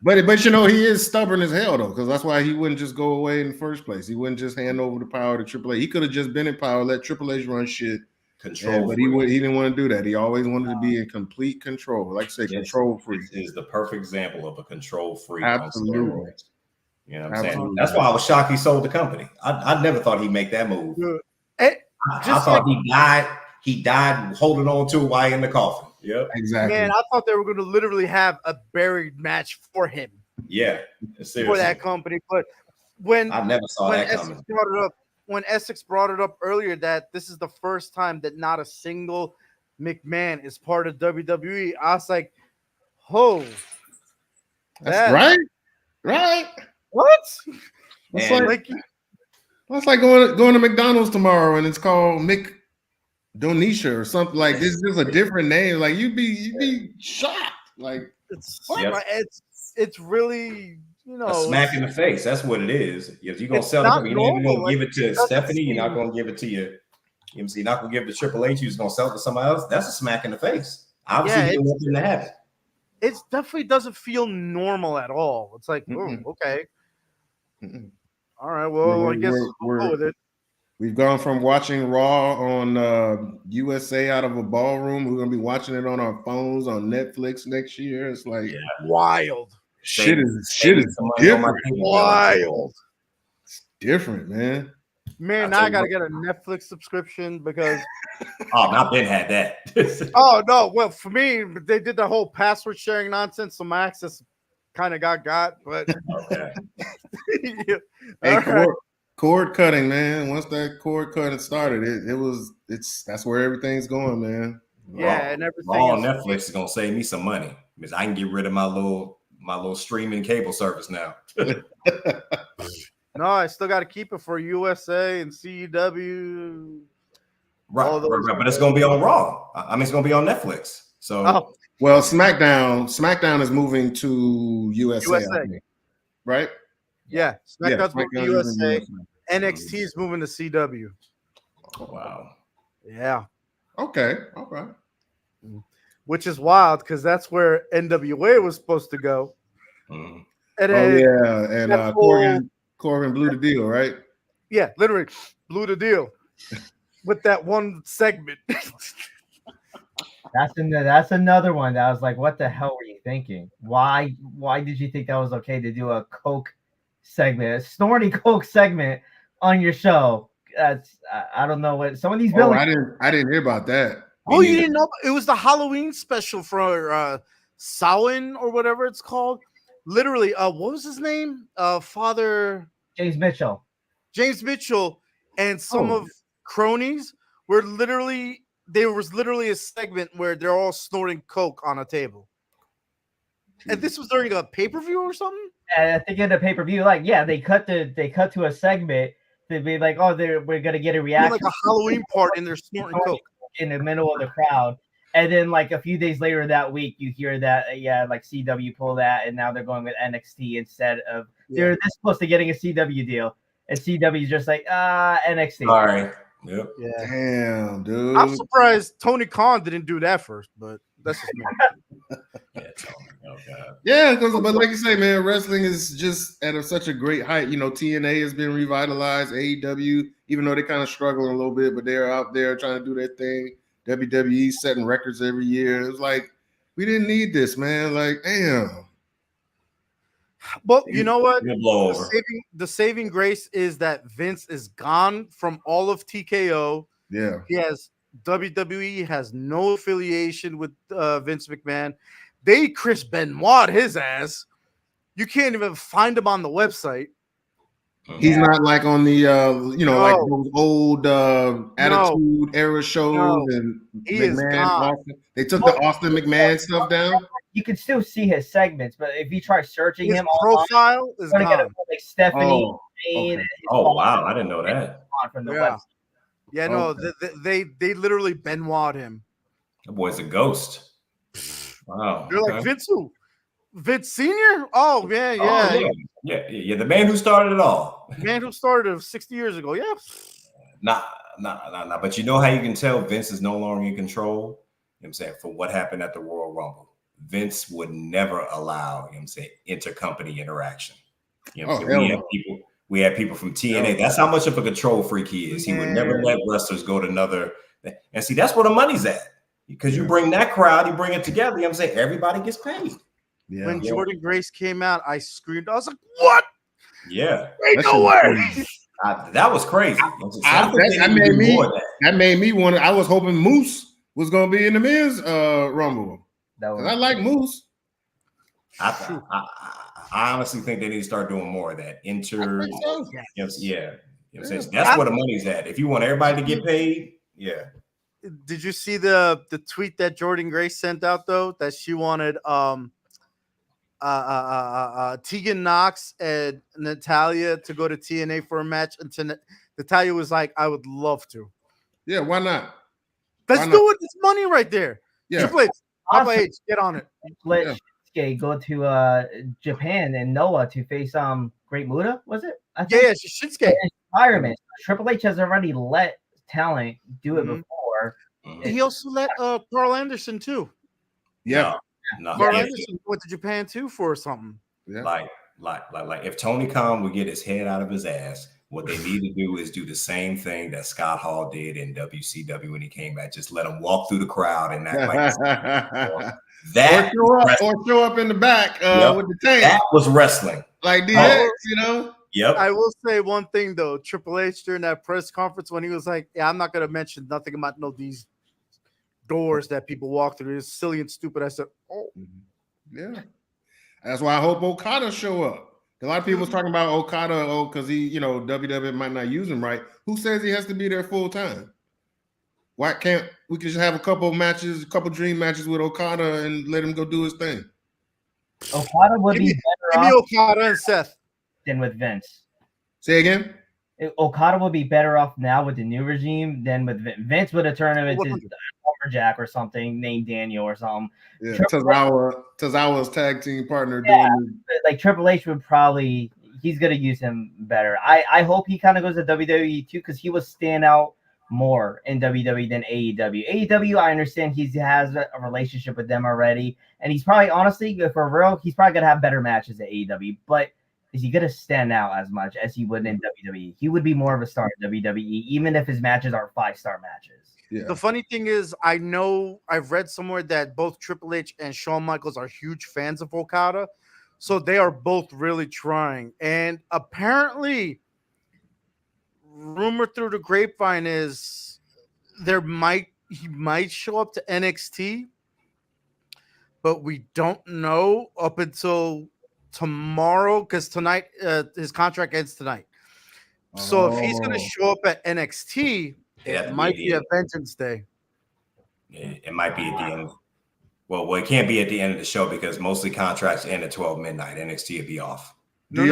But you know, he is stubborn as hell though, because that's why he wouldn't just go away in the first place. He wouldn't just hand over the power to Triple H. He could have just been in power, let Triple H run shit. Control, but he didn't want to do that. He always wanted to be in complete control. Like I say, control freak is the perfect example of a control freak. Absolutely. You know what I'm saying? That's why I was shocked he sold the company. I never thought he'd make that move. I thought he died holding on to it while in the coffin. Yep. Exactly. Man, I thought they were going to literally have a buried match for him. Yeah. For that company. But when I never saw that coming. When Essex brought it up earlier that this is the first time that not a single McMahon is part of WWE, I was like, oh. That's right. Right. What? That's like going to McDonald's tomorrow and it's called McDonisha or something like this. Is just a different name. Like you'd be shocked. Like it's really, you know, a smack in the face. That's what it is. If you're gonna sell it, you're not gonna give it to Stephanie. You're not gonna give it to you. You're not gonna give it to Triple H. You're just gonna sell it to somebody else. That's a smack in the face. Obviously, he didn't want them to have it. It definitely doesn't feel normal at all. It's like, okay. All right, well, I guess we'll go with it. We've gone from watching Raw on USA out of a ballroom. We're gonna be watching it on our phones on Netflix next year. It's like wild. Shit is different. Wild. It's different, man. Man, now I gotta get a Netflix subscription because I've been had that. Oh no, well for me, they did the whole password sharing nonsense, so my access kind of got, but okay. Hey, cord cutting, man. Once that cord cutting started, that's where everything's going, man. Yeah, and everything. All Netflix is gonna save me some money because I can get rid of my little streaming cable service now. No, I still got to keep it for USA and CW. Right, but it's gonna be on Raw. I mean, it's gonna be on Netflix. So, well, SmackDown is moving to USA. Right? Yeah, SmackDown's moving to USA. NXT is moving to CW. Oh, wow. Yeah. Okay. All right. Which is wild because that's where NWA was supposed to go. Mm. And and Corbin blew the deal, right? Yeah, literally blew the deal with that one segment. That's another one that I was like, what the hell were you thinking? Why did you think that was okay to do a Coke segment, a snorting Coke segment on your show? I don't know what some of these bills. I didn't hear about that. Oh, you didn't know? It was the Halloween special for Samhain or whatever it's called. Literally, what was his name? Father James Mitchell. James Mitchell and some of cronies were literally. There was literally a segment where they're all snorting Coke on a table. And this was during a pay-per-view or something? I think in a pay-per-view, like, yeah, they cut to a segment to be like, oh, we're gonna get a reaction. Like a Halloween part and they're snorting Coke in the middle of the crowd. And then like a few days later that week, you hear that like CW pull that, and now they're going with NXT instead of they're this close to getting a CW deal, and CW's just like NXT. Sorry. Yep. Yeah. Damn, dude. I'm surprised Tony Khan didn't do that first, but that's just me. Yeah, but like you say, man, wrestling is just at such a great height. You know, TNA has been revitalized, AEW, even though they're kind of struggling a little bit, but they're out there trying to do their thing. WWE setting records every year. It's like, we didn't need this, man. Like, damn. But you know what? Blow over. The saving grace is that Vince is gone from all of TKO. Yeah. He has WWE has no affiliation with Vince McMahon. They Chris Benoit his ass. You can't even find him on the website. He's not like on the like those old Attitude Era shows and He McMahon. is gone. Austin. They took the Austin McMahon stuff down. You can still see his segments, but if you try searching His him profile online, is you're gonna get gone. like Stephanie. Okay. Oh wow, I didn't know that. From the Yeah. website. Yeah, no, they literally Benoit him. That boy's a ghost. Wow. They're like, Vince who? Vince Senior? Oh yeah, yeah. Yeah. The man who started it all. The man who started it 60 years ago. Yeah. Nah. But you know how you can tell Vince is no longer in control? You know what I'm saying? For what happened at the Royal Rumble. Vince would never allow, you know what I'm saying, intercompany interaction. You know what I'm saying? We had people from TNA. That's how much of a control freak he is. He would never let wrestlers go to another. And see, that's where the money's at. Because you bring that crowd, you bring it together, you know what I'm saying? Everybody gets paid. Yeah. When Jordan Grace came out, I screamed. I was like, what? Yeah. Ain't no way. That was crazy. That made me want to. I was hoping Moose was going to be in the men's Rumble. I like Moose. I honestly think they need to start doing more of that. You know what I'm saying? That's where the money's at. If you want everybody to get paid, yeah. Did you see the tweet that Jordan Grace sent out though? That she wanted Tegan Knox and Natalya to go to TNA for a match, and Natalya was like, "I would love to." Yeah, why not? Let's do it. It's money right there. Yeah, Papa H, get on it. Let Shinsuke go to Japan and Noah to face Great Muta, was it? Yeah, Shinsuke. Environment. Triple H has already let talent do it before. He also let Carl Anderson too. Yeah. Carl Anderson went to Japan too for something. Yeah. Like if Tony Khan would get his head out of his ass, what they need to do is do the same thing that Scott Hall did in WCW when he came back. Just let him walk through the crowd and act like that or show up in the back with the tank. That was wrestling. Like DX, you know? Yep. I will say one thing though, Triple H during that press conference when he was like, "Yeah, I'm not gonna mention nothing about these doors that people walk through. It's silly and stupid." I said, "Oh, yeah." That's why I hope Okada show up. A lot of people was talking about Okada, because he, WWE might not use him right. Who says he has to be there full time? Why can't we just have a couple matches, a couple dream matches with Okada and let him go do his thing? Okada would be better off Okada and Seth than with Vince. Say again? Okada would be better off now with the new regime than with Vince. Vince would have turned him into Lumberjack or something, named Daniel or something. Yeah, Tozawa's tag team partner. Like Triple H would probably, he's going to use him better. I hope he kind of goes to WWE too, because he would stand out more in WWE than AEW. AEW, I understand he has a relationship with them already, and he's probably, honestly, for real, he's probably going to have better matches at AEW, but is he going to stand out as much as he would in WWE? He would be more of a star in WWE, even if his matches are 5-star matches. Yeah. The funny thing is, I've read somewhere that both Triple H and Shawn Michaels are huge fans of Okada, so they are both really trying. And apparently, rumor through the grapevine is he might show up to NXT, but we don't know up until tomorrow, because tonight his contract ends tonight. So if he's going to show up at NXT, it might be a Vengeance Day. It might be at the end. Well, it can't be at the end of the show because mostly contracts end at 12 midnight. NXT will be off. Do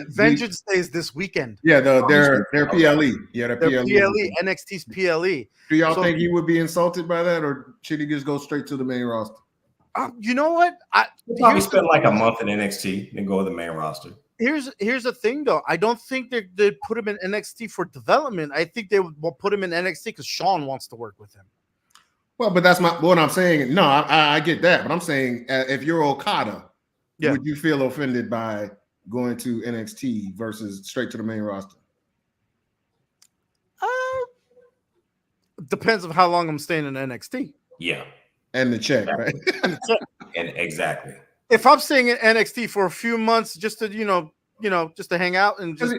Vengeance Day is this weekend. Yeah, their PLE. Yeah, their Their PLE. PLE, NXT's PLE. Do y'all think he would be insulted by that, or should he just go straight to the main roster? You know what? He'll probably spend like a month in NXT, then go to the main roster. Here's the thing, though. I don't think they'd put him in NXT for development. I think they would put him in NXT because Sean wants to work with him. Well, but that's what I'm saying. No, I get that, but I'm saying if you're Okada, would you feel offended by going to NXT versus straight to the main roster? Depends on how long I'm staying in NXT. Yeah, and the check, right? And exactly. If I'm staying in NXT for a few months, just to just to hang out and just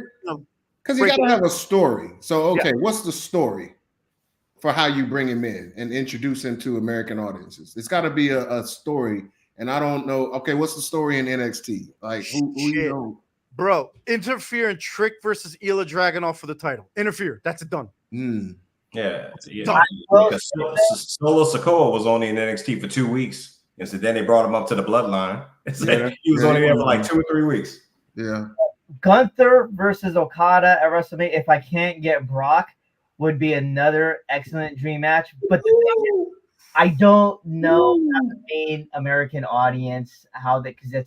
because you gotta have a story. So okay, what's the story for how you bring him in and introduce him to American audiences? It's got to be a story, and I don't know. Okay, what's the story in NXT? Like who you know? Bro, Interfere and Trick versus Ila Dragunov for the title. Interfere, that's it done. Yeah. Because Solo Sikoa was only in NXT for 2 weeks. And so then they brought him up to the bloodline. He was only there for like 2 or 3 weeks. Yeah. Gunther versus Okada at WrestleMania, if I can't get Brock, would be another excellent dream match. But the thing is, I don't know how the main American audience, because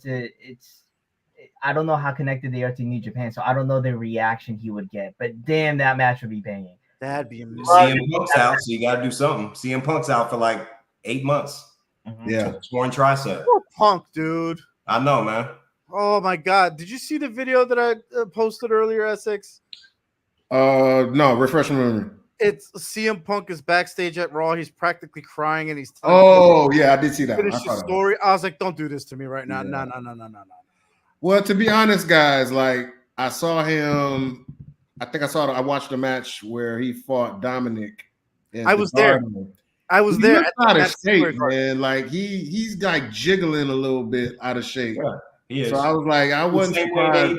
I don't know how connected they are to New Japan, so I don't know the reaction he would get. But damn, that match would be banging. That'd be amazing. CM Punk's out, so you got to do something. CM Punk's out for like 8 months. Yeah, torn tricep. Poor Punk, dude. I know, man. Oh my God! Did you see the video that I posted earlier, Essex? No, refresh my memory. It's CM Punk is backstage at Raw. He's practically crying, and he's yeah, I did see that. Finish his story. I was like, don't do this to me right now. No. Well, to be honest, guys, like I saw him. I watched the match where he fought Dominic. I was there. I was there. Out of shape, man. Like he's like jiggling a little bit out of shape. Yeah, he is. So I was like, I wasn't surprised.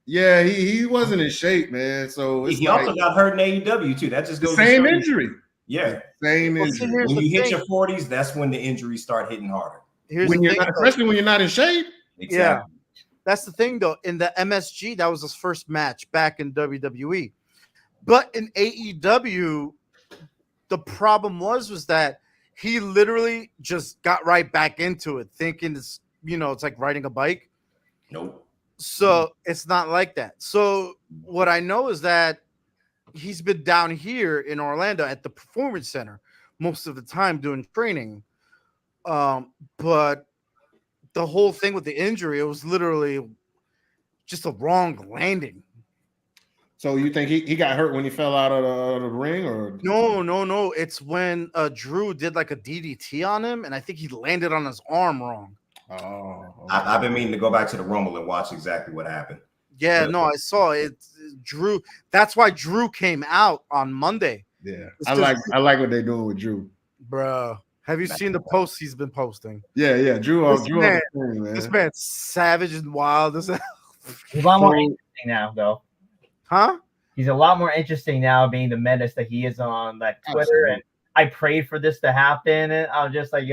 Yeah, he wasn't in shape, man. So he also got hurt in AEW too. That just goes same injury. Yeah, same injury. When you hit your 40s, that's when the injuries start hitting harder. Especially when you're not in shape. Exactly. Yeah, that's the thing though. In the MSG, that was his first match back in WWE, but in AEW. The problem was that he literally just got right back into it, thinking it's like riding a bike. Nope. So it's not like that. So what I know is that he's been down here in Orlando at the Performance Center most of the time doing training. But the whole thing with the injury, it was literally just a wrong landing. So you think he got hurt when he fell out of the ring, or no? It's when Drew did like a DDT on him, and I think he landed on his arm wrong. Oh, okay. I've been meaning to go back to the Rumble and watch exactly what happened. Yeah, no, I saw it. Drew. That's why Drew came out on Monday. Yeah, I like what they're doing with Drew, bro. Have you seen the posts he's been posting? Yeah, Drew. This man's savage and wild. He's a lot more interesting now, though. Huh? He's a lot more interesting now, being the menace that he is on like Twitter. Absolutely. And I prayed for this to happen, and I was just like,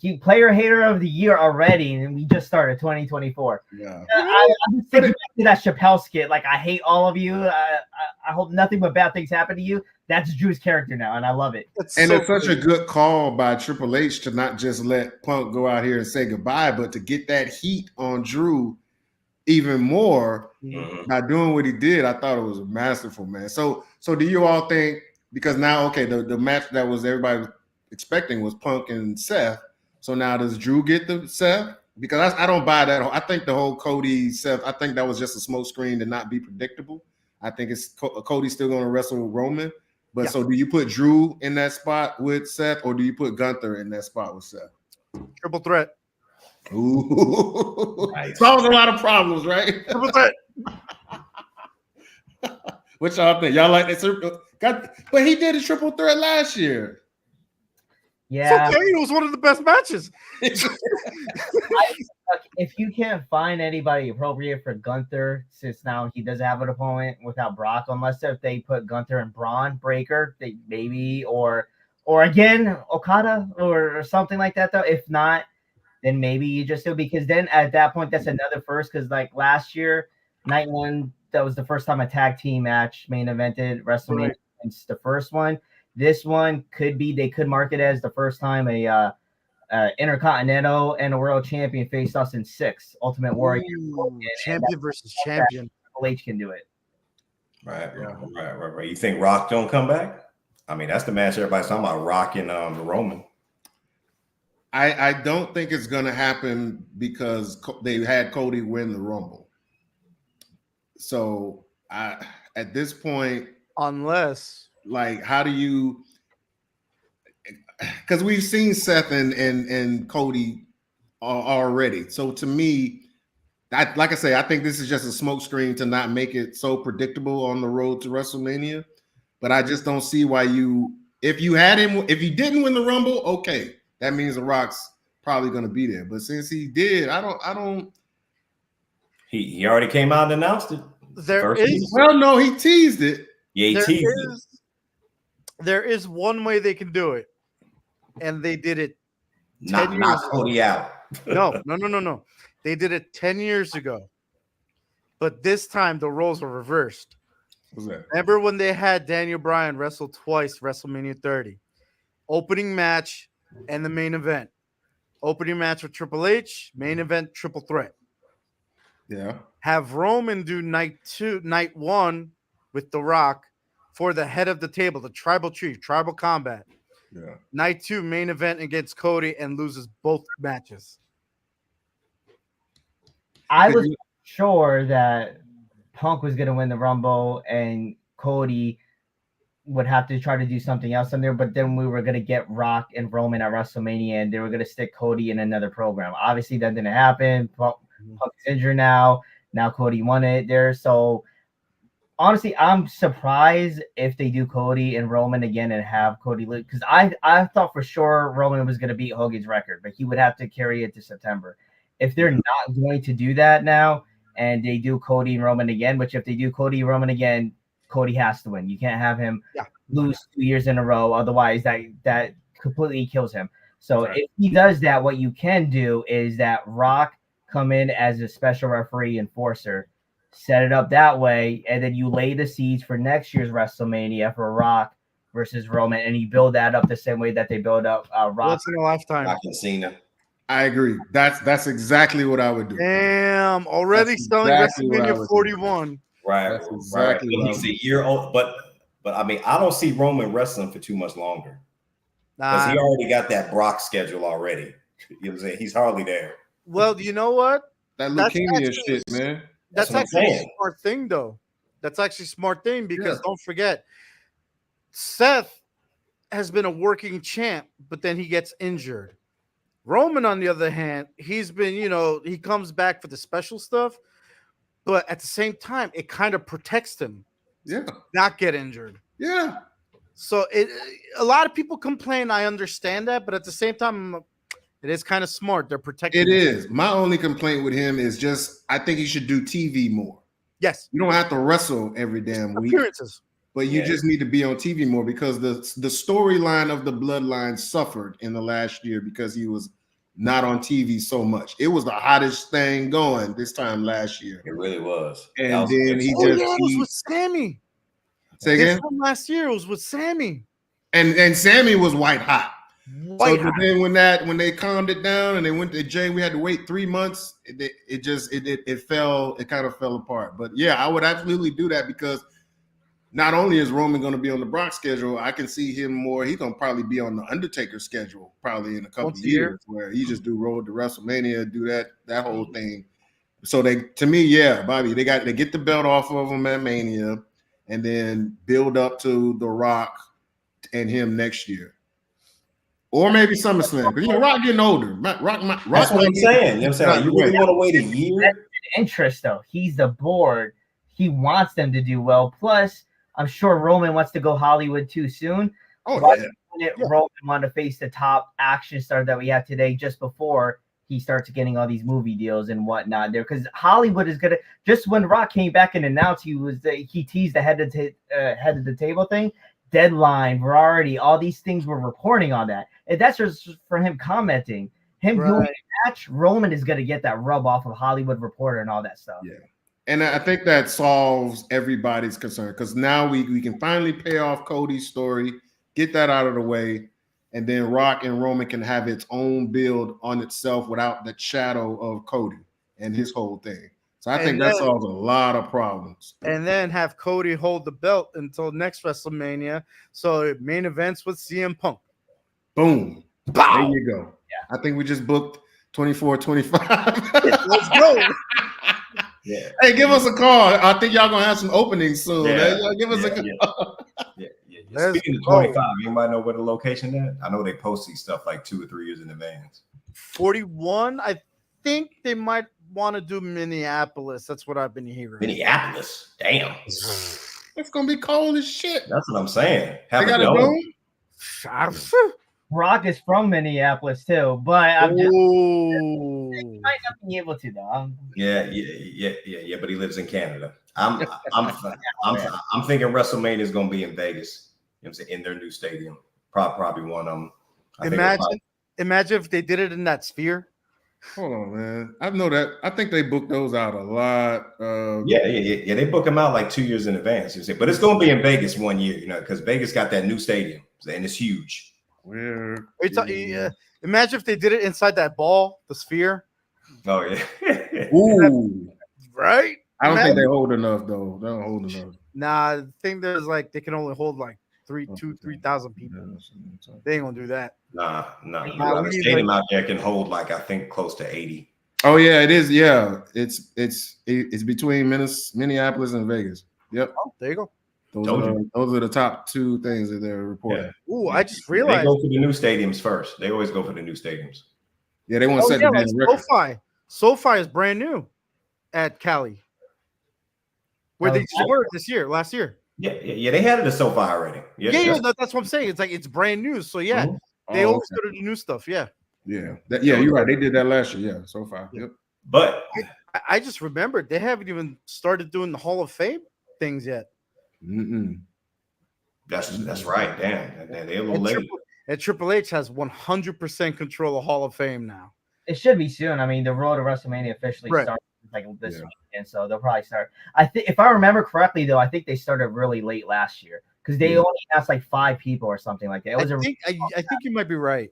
he player hater of the year already, and we just started 2024. Yeah, I'm thinking back to that Chappelle skit. Like, I hate all of you. I hope nothing but bad things happen to you. That's Drew's character now, and I love it. It's such a good call by Triple H to not just let Punk go out here and say goodbye, but to get that heat on Drew even more by doing what he did. I thought it was masterful, man. So do you all think, because now, okay, the match that was everybody was expecting was Punk and Seth. So now does Drew get the Seth? Because I don't buy that. I think the whole Cody Seth, I think that was just a smoke screen to not be predictable. I think it's Cody's still going to wrestle with Roman. But so do you put Drew in that spot with Seth, or do you put Gunther in that spot with Seth? Triple threat. Ooh, solves a lot of problems, right? Triple threat. What y'all think? Y'all like that? But he did a triple threat last year. Yeah, it's okay. It was one of the best matches. If you can't find anybody appropriate for Gunther, since now he doesn't have an opponent without Brock, unless if they put Gunther and Braun Breaker, they maybe or again Okada or something like that. Though, if not, then maybe you just do, because then at that point that's another first. Because like last year, night one, that was the first time a tag team match main evented WrestleMania. Right. It's the first one. This one could be, they could mark it as the first time a Intercontinental and a World Champion faced us in 6 Ultimate Warrior. Ooh, champion versus champion. Triple H can do it. Right. You think Rock don't come back? I mean, that's the match everybody's talking about, Rock and Roman. I don't think it's going to happen because they had Cody win the Rumble. So at this point, unless like, how do you? Because we've seen Seth and Cody already. So to me, like I say, I think this is just a smokescreen to not make it so predictable on the road to WrestleMania. But I just don't see why if you didn't win the Rumble, okay, that means The Rock's probably going to be there. But since he did, I don't. He already came out and announced it. Well, no, he teased it. Yeah, he teased it. There is one way they can do it, and they did it. Not Cody out. No. They did it 10 years ago, but this time the roles were reversed. What's that? Remember when they had Daniel Bryan wrestle twice WrestleMania 30? Opening match and the main event. Opening match with Triple H, main event triple threat. Yeah. Have Roman do night 1 with The Rock for the head of the table, the tribal tree, tribal combat. Yeah. Night 2 main event against Cody and loses both matches. I was sure that Punk was going to win the Rumble and Cody would have to try to do something else in there, but then we were going to get Rock and Roman at WrestleMania and they were going to stick Cody in another program. Obviously, that didn't happen. Punk's injured now. Now Cody won it there. So honestly, I'm surprised if they do Cody and Roman again and have Cody lose, because I thought for sure Roman was going to beat Hogan's record, but he would have to carry it to September. If they're not going to do that now and they do Cody and Roman again, which if they do Cody and Roman again, Cody has to win. You can't have him lose 2 years in a row. Otherwise, that completely kills him. So if he does that, what you can do is that Rock come in as a special referee enforcer, set it up that way, and then you lay the seeds for next year's WrestleMania for Rock versus Roman, and you build that up the same way that they build up Rock. Once in a lifetime. Rock and Cena. I agree. That's exactly what I would do. Damn, already selling WrestleMania 41. Right. That's exactly what He's a year old, but I mean, I don't see Roman wrestling for too much longer. Because he already got that Brock schedule already. You know what I'm saying? He's hardly there. Well, you know what? That leukemia shit, man. That's actually a smart thing, though. That's actually a smart thing because don't forget, Seth has been a working champ, but then he gets injured. Roman, on the other hand, he's been, he comes back for the special stuff, but at the same time, it kind of protects him. Yeah. Not get injured. Yeah. So a lot of people complain. I understand that, but at the same time, it is kind of smart. They're protecting. It is. My only complaint with him is just I think he should do TV more. Yes. You don't have to wrestle every damn week. Appearances. But you just need to be on TV more because the storyline of the bloodline suffered in the last year because he was not on TV so much. It was the hottest thing going this time last year. It really was. And then he it was with Sammy. Say again? This time last year it was with Sammy. And Sammy was white hot. Then when they calmed it down and they went to Jay, we had to wait 3 months. It kind of fell apart. But yeah, I would absolutely do that because not only is Roman going to be on the Brock schedule, I can see him more. He's going to probably be on the Undertaker schedule probably in a couple of years where he just do Road to WrestleMania, do that whole thing. So Bobby, they get the belt off of him at Mania and then build up to The Rock and him next year. Or maybe SummerSlam. Because Rock getting older. Rock That's what I'm saying. You know what I'm saying? You really want to wait a year? That's an interest, though. He's the board. He wants them to do well. Plus, I'm sure Roman wants to go Hollywood too soon. Roman want to face the top action star that we have today just before he starts getting all these movie deals and whatnot there. Because Hollywood is gonna just when Rock came back and announced he teased the head of the table thing. Deadline, Variety, all these things were reporting on that. And that's just for him commenting. him doing a match, Roman is gonna get that rub off of Hollywood Reporter and all that stuff. Yeah. And I think that solves everybody's concern because now we can finally pay off Cody's story, get that out of the way, and then Rock and Roman can have its own build on itself without the shadow of Cody and his whole thing. So I think that solves a lot of problems. And then have Cody hold the belt until next WrestleMania. So main events with CM Punk. Boom. Bow. There you go. Yeah. I think we just booked 24, 25. Let's go. Yeah. Hey, give us a call. I think y'all gonna have some openings soon. Yeah. Hey, give us a call. Yeah. Speaking of 25, anybody know where the location at? I know they post these stuff like 2 or 3 years in advance. 41. I think they might want to do Minneapolis. That's what I've been hearing. Minneapolis. Damn. It's gonna be cold as shit. That's what I'm saying. They got a dome? Rock is from Minneapolis too, but I'm just he might not be able to though. Yeah. But he lives in Canada. I'm thinking WrestleMania is going to be in Vegas. You know what I'm saying, in their new stadium. Probably one of them. Imagine if they did it in that Sphere. Hold on, man. I know that. I think they booked those out a lot. Yeah. They book them out like 2 years in advance. You see, but it's going to be in Vegas 1 year, because Vegas got that new stadium and it's huge. Where? Imagine if they did it inside that ball, the Sphere. Oh yeah. Ooh. Right? I don't think they hold enough though. They don't hold enough. Nah, the thing there's like they can only hold like 3,000 people. They ain't gonna do that. Nah. The stadium out there can hold like I think close to 80. Oh yeah, it is. Yeah, it's between Minneapolis and Vegas. Yep. Oh, there you go. Those are the top 2 things that they're reporting. Yeah. Ooh, I just realized they go for the new stadiums first. They always go for the new stadiums. Yeah, they want to set the record. SoFi is brand new at Cali, where they just were last year. Yeah, they had it at SoFi already. Yeah, that's what I'm saying. It's like it's brand new. So yeah, they always go to the new stuff. Yeah. Yeah, you're right. They did that last year. Yeah, SoFi. Yep. But I just remembered they haven't even started doing the Hall of Fame things yet. That's right. Damn, they're a little late. And Triple H has 100% control of Hall of Fame now. It should be soon. I mean, the road to WrestleMania officially starts like this weekend, so they'll probably start. I think, if I remember correctly, though, I think they started really late last year because they only asked like 5 people or something like that. It was I think you might be right.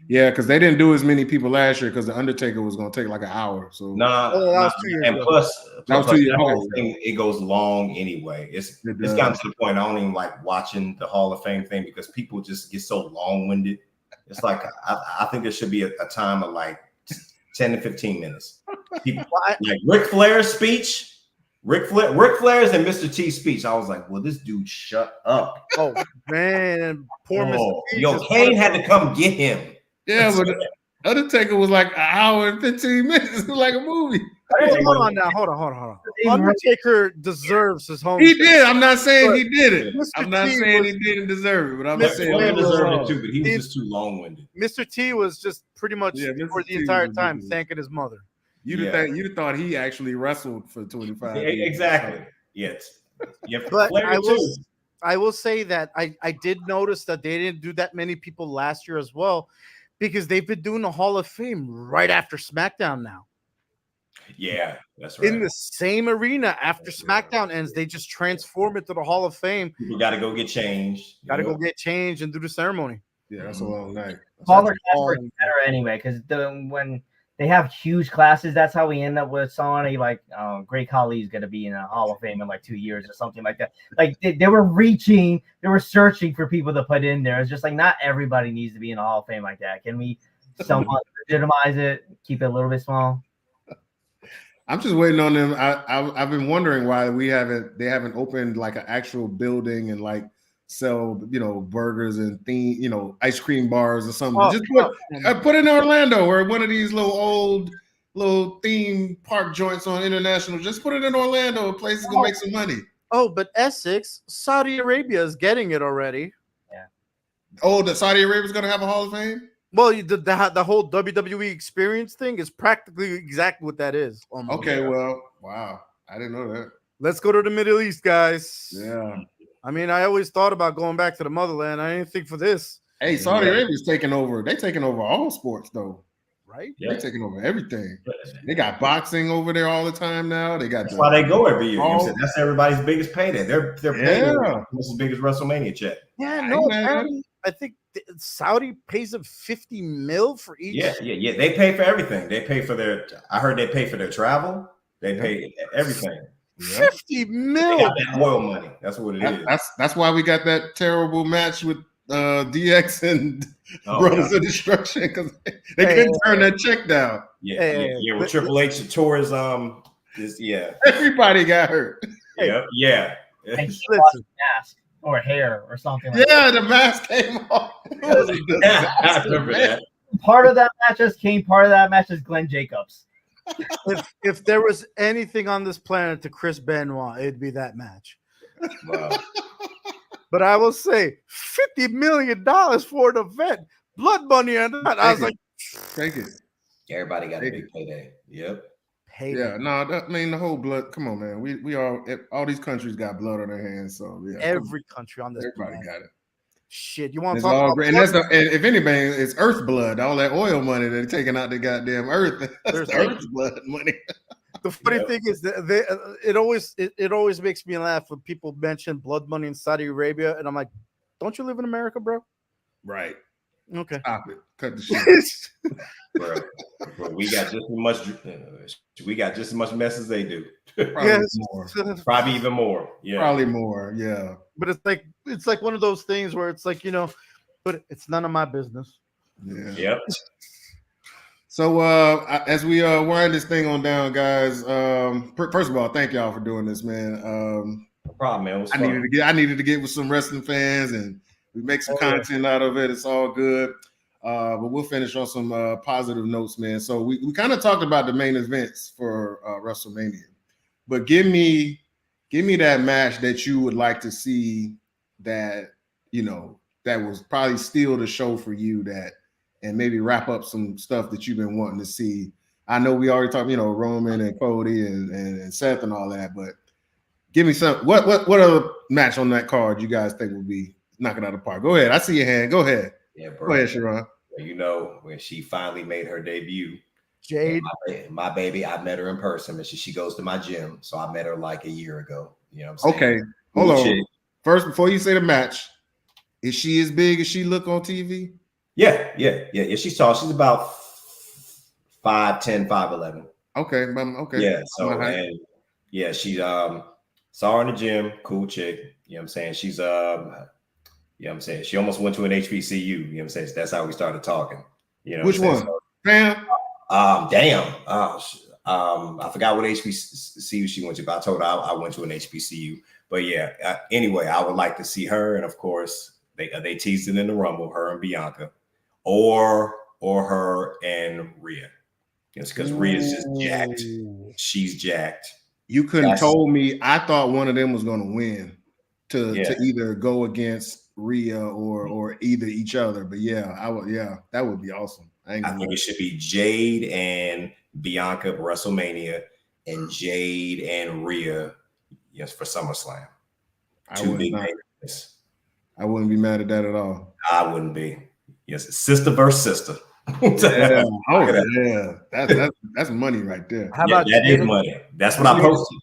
Yeah, because they didn't do as many people last year because the Undertaker was going to take like an hour. So that was 2 years. And plus that was 2 years. It goes long anyway. It's gotten to the point I don't even like watching the Hall of Fame thing because people just get so long-winded. It's like I think there should be a time of like 10 to 15 minutes. People, like Ric Flair's speech, Ric Flair's and Mr. T's speech. I was like, well, this dude shut up. Oh man, poor Mr. T. Yo, Kane had to come get him. Yeah, but Undertaker was like an hour and 15 minutes. It was like a movie. Hold on. Undertaker deserves his home. He did. I'm not saying he did it. I'm not saying he didn't deserve it, but I'm saying he deserved it too. But he was just too long-winded. Mr. T was just pretty much for the entire time thanking his mother. You'd have thought he actually wrestled for 25 years. Exactly. Yes. Yeah, but I will say that I did notice that they didn't do that many people last year as well, because they've been doing the Hall of Fame right after SmackDown now. Yeah, that's right. In the same arena after SmackDown ends, they just transform it to the Hall of Fame. You got to go get changed. Go get changed and do the ceremony. Yeah, that's a long night. Taller classes are better anyway, because when they have huge classes, that's how we end up with somebody like Great Khali is going to be in a Hall of Fame in like 2 years or something like that. Like they were searching for people to put in there. It's just like not everybody needs to be in a Hall of Fame like that. Can we somewhat legitimize it, keep it a little bit small? I'm just waiting on them. I've been wondering why they haven't opened like an actual building and like sell burgers and ice cream bars or something. Just put in Orlando or one of these little theme park joints on International. Just put it in Orlando. A place is gonna make some money. Oh, but Essex, Saudi Arabia is getting it already. Yeah. Oh, the Saudi Arabia is gonna have a Hall of Fame? Well, the whole WWE experience thing is practically exactly what that is. Okay, well, wow. I didn't know that. Let's go to the Middle East, guys. Yeah. I mean, I always thought about going back to the motherland. I didn't think for this. Hey, Saudi Arabia's taking over. They're taking over all sports, though. right? They're taking over everything. They got boxing over there all the time now. They got that's why they go every year. You know what I'm saying? That's everybody's biggest payday. They're paying almost as big as WrestleMania check. Yeah, no, apparently, I think Saudi pays them 50 mil for each. Yeah. They pay for everything. They pay for their. I heard they pay for their travel. They pay everything. 50 mil. They got that oil money. That's what it is. That's why we got that terrible match with DX and Brothers of Destruction, because they couldn't turn that check down. Yeah. With Triple H tore his everybody got hurt. Yeah. And he lost his mask or hair or something. The mask came off. I remember that. Part of that match is Glenn Jacobs. If there was anything on this planet to Chris Benoit, it'd be that match. Wow. But I will say $50 million for an event, blood money or not. I was like, take it. Everybody got a big payday. Yep. Yeah, no, the whole blood. Come on, man. We all these countries got blood on their hands, so yeah. Every country on this everybody planet. got it. Shit, you want to talk about? And if anything, it's Earth blood. All that oil money they're taking out the goddamn Earth. That's the Earth's blood money. The funny thing is that it always makes me laugh when people mention blood money in Saudi Arabia, and I'm like, don't you live in America, bro? Right. Okay. Stop it. Cut the shit. bro, we got just as much mess as they do. Probably even more. Yeah. Probably more. Yeah. But it's like one of those things where it's like, but it's none of my business. Yeah. Yep. So as we wind this thing on down, guys, first of all, thank y'all for doing this, man. No problem, man. I needed to get with some wrestling fans, and we make some content out of it. It's all good. But we'll finish on some positive notes, man. So we kind of talked about the main events for WrestleMania, but give me that match that you would like to see that that was probably steal the show for you, and maybe wrap up some stuff that you've been wanting to see. I know we already talked, Roman and Cody and Seth and all that, but give me some. What other match on that card you guys think would be knocking out of the park? Go ahead. I see your hand. Go ahead. Yeah, bro. Go ahead, Sharon. When she finally made her debut, Jade, my baby, I met her in person, and she goes to my gym, so I met her like a year ago. You know what I'm saying? Okay, hold on. First, before you say the match, is she as big as she look on TV? Yeah. She's tall. She's about 5'10", 5'11". Okay. Yeah. So and she saw her in the gym. Cool chick. You know what I'm saying? She's you know what I'm saying? She almost went to an HBCU. You know what I'm saying? So that's how we started talking. You know which one? Damn. Damn. I forgot what HBCU she went to, but I told her I went to an HBCU. But yeah. Anyway, I would like to see her, and of course they teased it in the Rumble, her and Bianca. Or her and Rhea. It's because Rhea's just jacked. She's jacked. You couldn't told me. I thought one of them was going to win to either go against Rhea or either each other. But that would be awesome. I think it should be Jade and Bianca for WrestleMania and Jade and Rhea, for SummerSlam. I wouldn't be mad at that at all. I wouldn't be. Yes, sister versus sister. Yeah. Oh yeah, that's money right there. How about that is money? That's what I posted.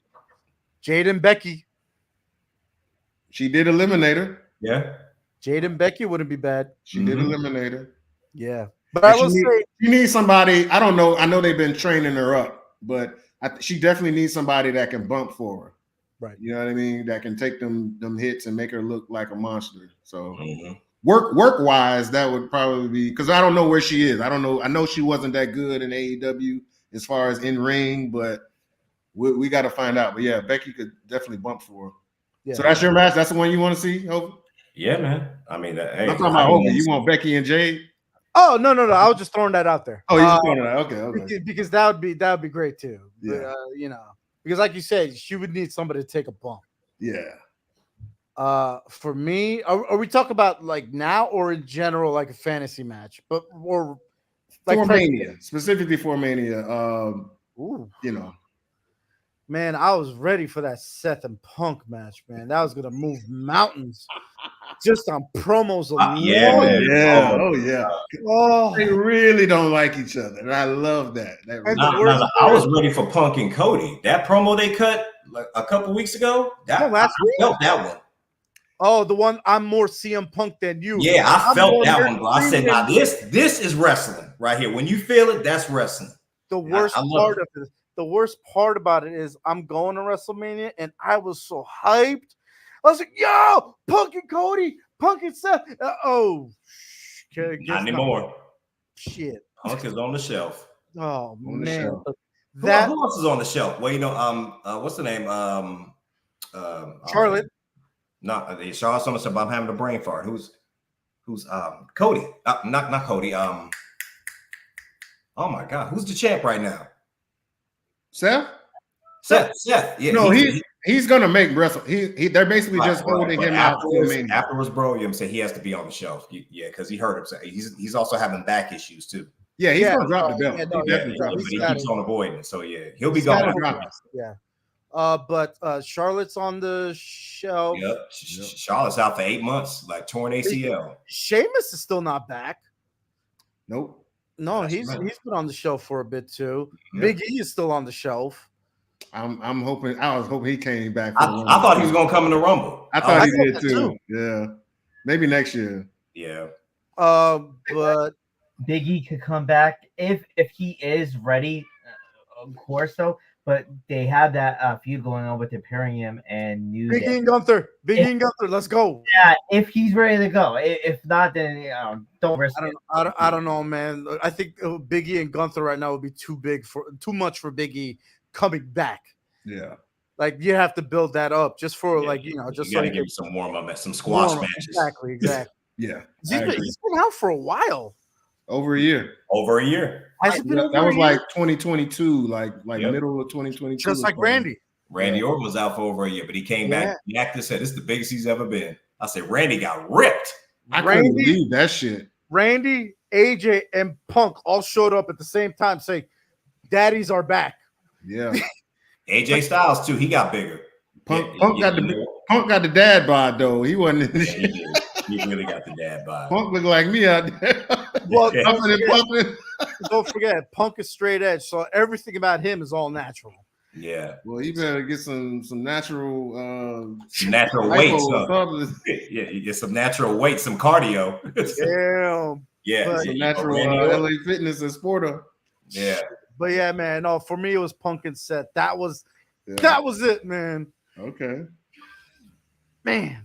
Jade and Becky. She did eliminate her. Yeah. Jade and Becky wouldn't be bad. She did eliminate her. Yeah. But I will say you need somebody. I don't know. I know they've been training her up, but she definitely needs somebody that can bump for her. Right. You know what I mean? That can take them hits and make her look like a monster. So work wise, that would probably be, because I don't know where she is. I don't know. I know she wasn't that good in AEW as far as in ring, but we got to find out. But yeah, Becky could definitely bump for her. Yeah. So that's your match. That's the one you want to see, Hope? Yeah, man. I mean, I'm talking about Hope. You want Becky and Jade? Oh no! I was just throwing that out there. Oh, you're just throwing it out. Okay. Because that would be great too. Yeah. But, because like you said, she would need somebody to take a bump. Yeah. For me, are we talking about like now or in general, like a fantasy match, or like for Mania, specifically for Mania? Man, I was ready for that Seth and Punk match, man. That was gonna move mountains just on promos alone. Yeah, man. Oh yeah. Oh, They really don't like each other. And I love that. That And really- the worst I part was is- ready for Punk and Cody. That promo they cut like a couple weeks ago. That No, last I week? felt that one. oh, the one I'm more CM Punk than you. Yeah, I I'm felt more that Mercury one, bro. I said, than now you. this is wrestling right here. When you feel it, that's wrestling. The worst I love part it. of it. The worst part about it is I'm going to WrestleMania and I was so hyped. I was like, "Yo, Punk and Cody, Punk and Seth." Not guess anymore. Shit. Punk is on the shelf. Oh the man, shelf. look, Who that else is on the shelf? Well, you know, what's the name? Charlotte. Not Charlotte's on the shelf. But I'm having a brain fart. Who's Cody? Not Cody. Oh my God, who's the champ right now? Seth? Seth. Yeah. No, he's gonna make wrestle. They're basically just holding but him out till afterwards, Mania. afterwards, bro. You know what I'm saying? He has to be on the shelf. Yeah, because he hurt himself. He's also having back issues too. Yeah, he's gonna drop the belt. yeah, no, He definitely Yeah, dropped but the he belt. keeps on avoiding it. So yeah, he'll be He's gotta gone. drop it. Yeah. But Charlotte's on the shelf. Yep. Charlotte's out for 8 months, like torn ACL. Sheamus is still not back. Nope. No, That's he's right. been on the shelf for a bit too. Yeah. Big E is still on the shelf. I'm hoping. I was hoping he came back. I thought he was gonna come in the Rumble. I thought he thought did that too. too. Yeah, maybe next year. Yeah. But Big E could come back if he is ready, of course. Though, but they have that feud going on with Imperium and New Big E Day. and Gunther, Big E and Gunther, let's go. Yeah, if he's ready to go. If not, then don't risk it. I don't know, man. I think Big E and Gunther right now would be too much for Big E coming back. Yeah. Like you have to build that up just for Yeah, just you so gotta he give can him some warm up, some squash warm up. matches. Exactly. Yeah. He's been out for a while. Over a year. Over a year. Has it been That over was a year? like 2022, like Yep. middle of 2022. Just like Randy. Randy Orton was out for over a year, but he came Yeah. back. He acted said, "This is the biggest he's ever been." I said, "Randy got ripped." I couldn't Randy- believe that shit. Randy, AJ, and Punk all showed up at the same time saying, "Daddies are back." Yeah. AJ Styles too. He got bigger. Punk got the dad bod though. He wasn't. Yeah, he did. He really got the dad bod. Punk looked like me out there. Well, Yeah. Puffing and puffing. don't forget, Punk is straight edge, so everything about him is all natural. Yeah. Well, he better get some natural Some natural weight. hypo So. something. Yeah, you get some natural weight, some cardio. Damn. Yeah. But- yeah, Some you know, natural Randy Orton. LA Fitness and Sporter. Yeah. But yeah, man. No, for me it was Punk and Seth. That was it, man. Okay. Man.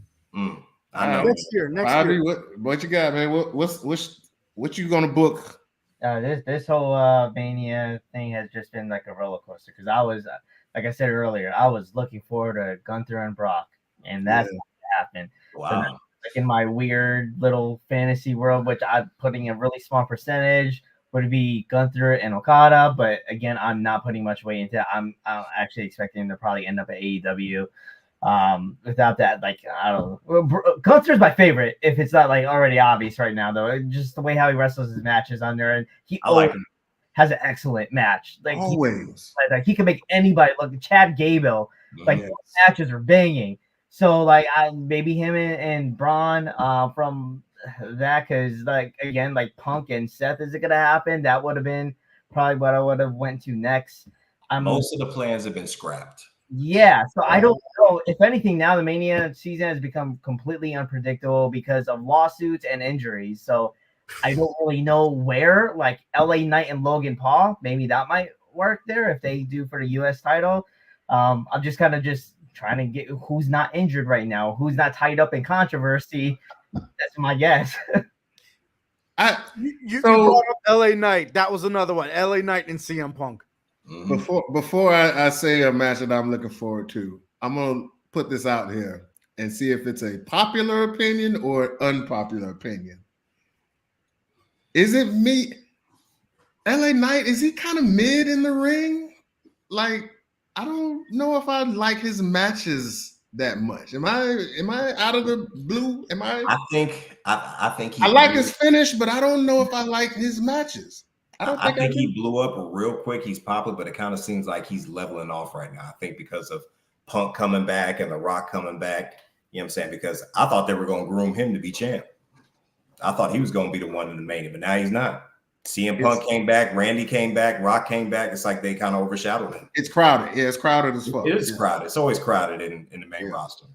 I know. Next year. Bobby, what you got, man? What you gonna book? This whole Mania thing has just been like a roller coaster because I was, like I said earlier, I was looking forward to Gunther and Brock, and that's not what happened. Wow. So now, like in my weird little fantasy world, which I'm putting a really small percentage, would be Gunther and Okada. But again, I'm not putting much weight into it. I'm actually expecting to probably end up at AEW. Without that, like I don't know. Gunther's my favorite if it's not like already obvious right now, though. Just the way how he wrestles his matches on there, and he I like him. has an excellent match. Like Always. he can make anybody look. Chad Gable, like Yes. matches are banging. So like maybe him and Braun from that, because like again like Punk and Seth, is it gonna happen? That would have been probably what I would have went to next. Most of the plans have been scrapped. Yeah, so I don't know. If anything, now the Mania season has become completely unpredictable because of lawsuits and injuries. So I don't really know where, like LA Knight and Logan Paul, maybe that might work there if they do for the US title. I'm just kind of trying to get who's not injured right now, who's not tied up in controversy. That's my guess. You brought up LA Knight. That was another one. LA Knight and CM Punk. Before I say a match that I'm looking forward to, I'm gonna put this out here and see if it's a popular opinion or unpopular opinion. Is it me? LA Knight, is he kind of mid in the ring? Like, I don't know if I like his matches that much. Am I out of the blue? I think I like his finish, but I don't know if I like his matches. I think he blew up real quick. He's popular, but it kind of seems like he's leveling off right now. I think because of Punk coming back and The Rock coming back. You know what I'm saying? Because I thought they were going to groom him to be champ. I thought he was going to be the one in the main, but now he's not. CM Punk came back, Randy came back, Rock came back. It's like they kind of overshadowed him. It's crowded. Yeah, it's crowded as fuck. It is crowded. It's always crowded in the main roster.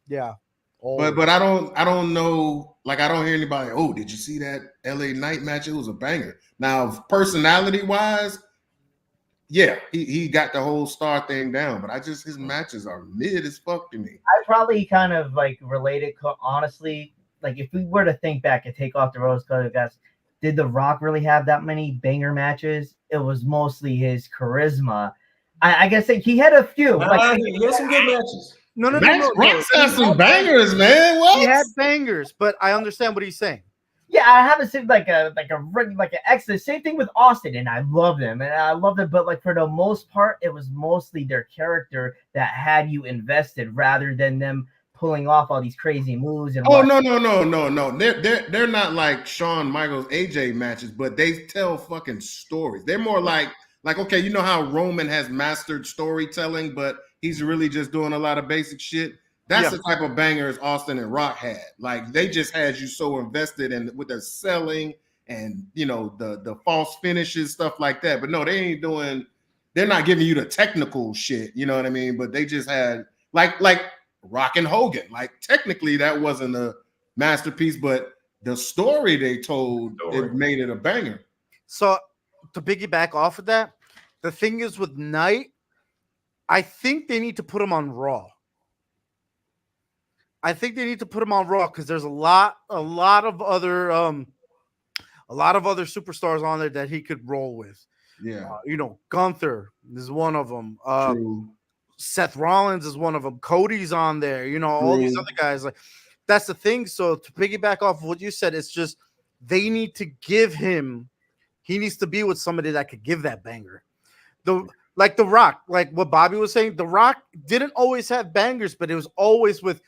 Yeah. But I don't know. Like I don't hear anybody. Oh, did you see that LA Knight match? It was a banger. Now, personality wise, yeah, he got the whole star thing down. But his matches are mid as fuck to me. I probably kind of like related, honestly. Like if we were to think back and take off the rose-colored glasses, did The Rock really have that many banger matches? It was mostly his charisma. I guess he had a few. He had some good matches. No. Rock's had some bangers, man. What? He had bangers, but I understand what he's saying. Yeah, I haven't seen like an excellent. Same thing with Austin, and I love them, but like for the most part, it was mostly their character that had you invested rather than them pulling off all these crazy moves. And no. They're not like Shawn Michaels AJ matches, but they tell fucking stories. They're more like okay, you know how Roman has mastered storytelling, but he's really just doing a lot of basic shit. That's the type of bangers Austin and Rock had. Like they just had you so invested in with their selling and the false finishes, stuff like that. But no, they ain't doing. They're not giving you the technical shit. You know what I mean? But they just had like Rock and Hogan. Like technically that wasn't a masterpiece, but the story they told it made it a banger. So to piggyback off of that, the thing is with Knight, I think they need to put him on Raw. I think they need to put him on Raw because there's a lot of other superstars on there that he could roll with. Yeah, Gunther is one of them. Seth Rollins is one of them. Cody's on there. All these other guys. Like that's the thing. So to piggyback off of what you said, it's just they need to give him. He needs to be with somebody that could give that banger. Like The Rock, like what Bobby was saying. The Rock didn't always have bangers, but it was always with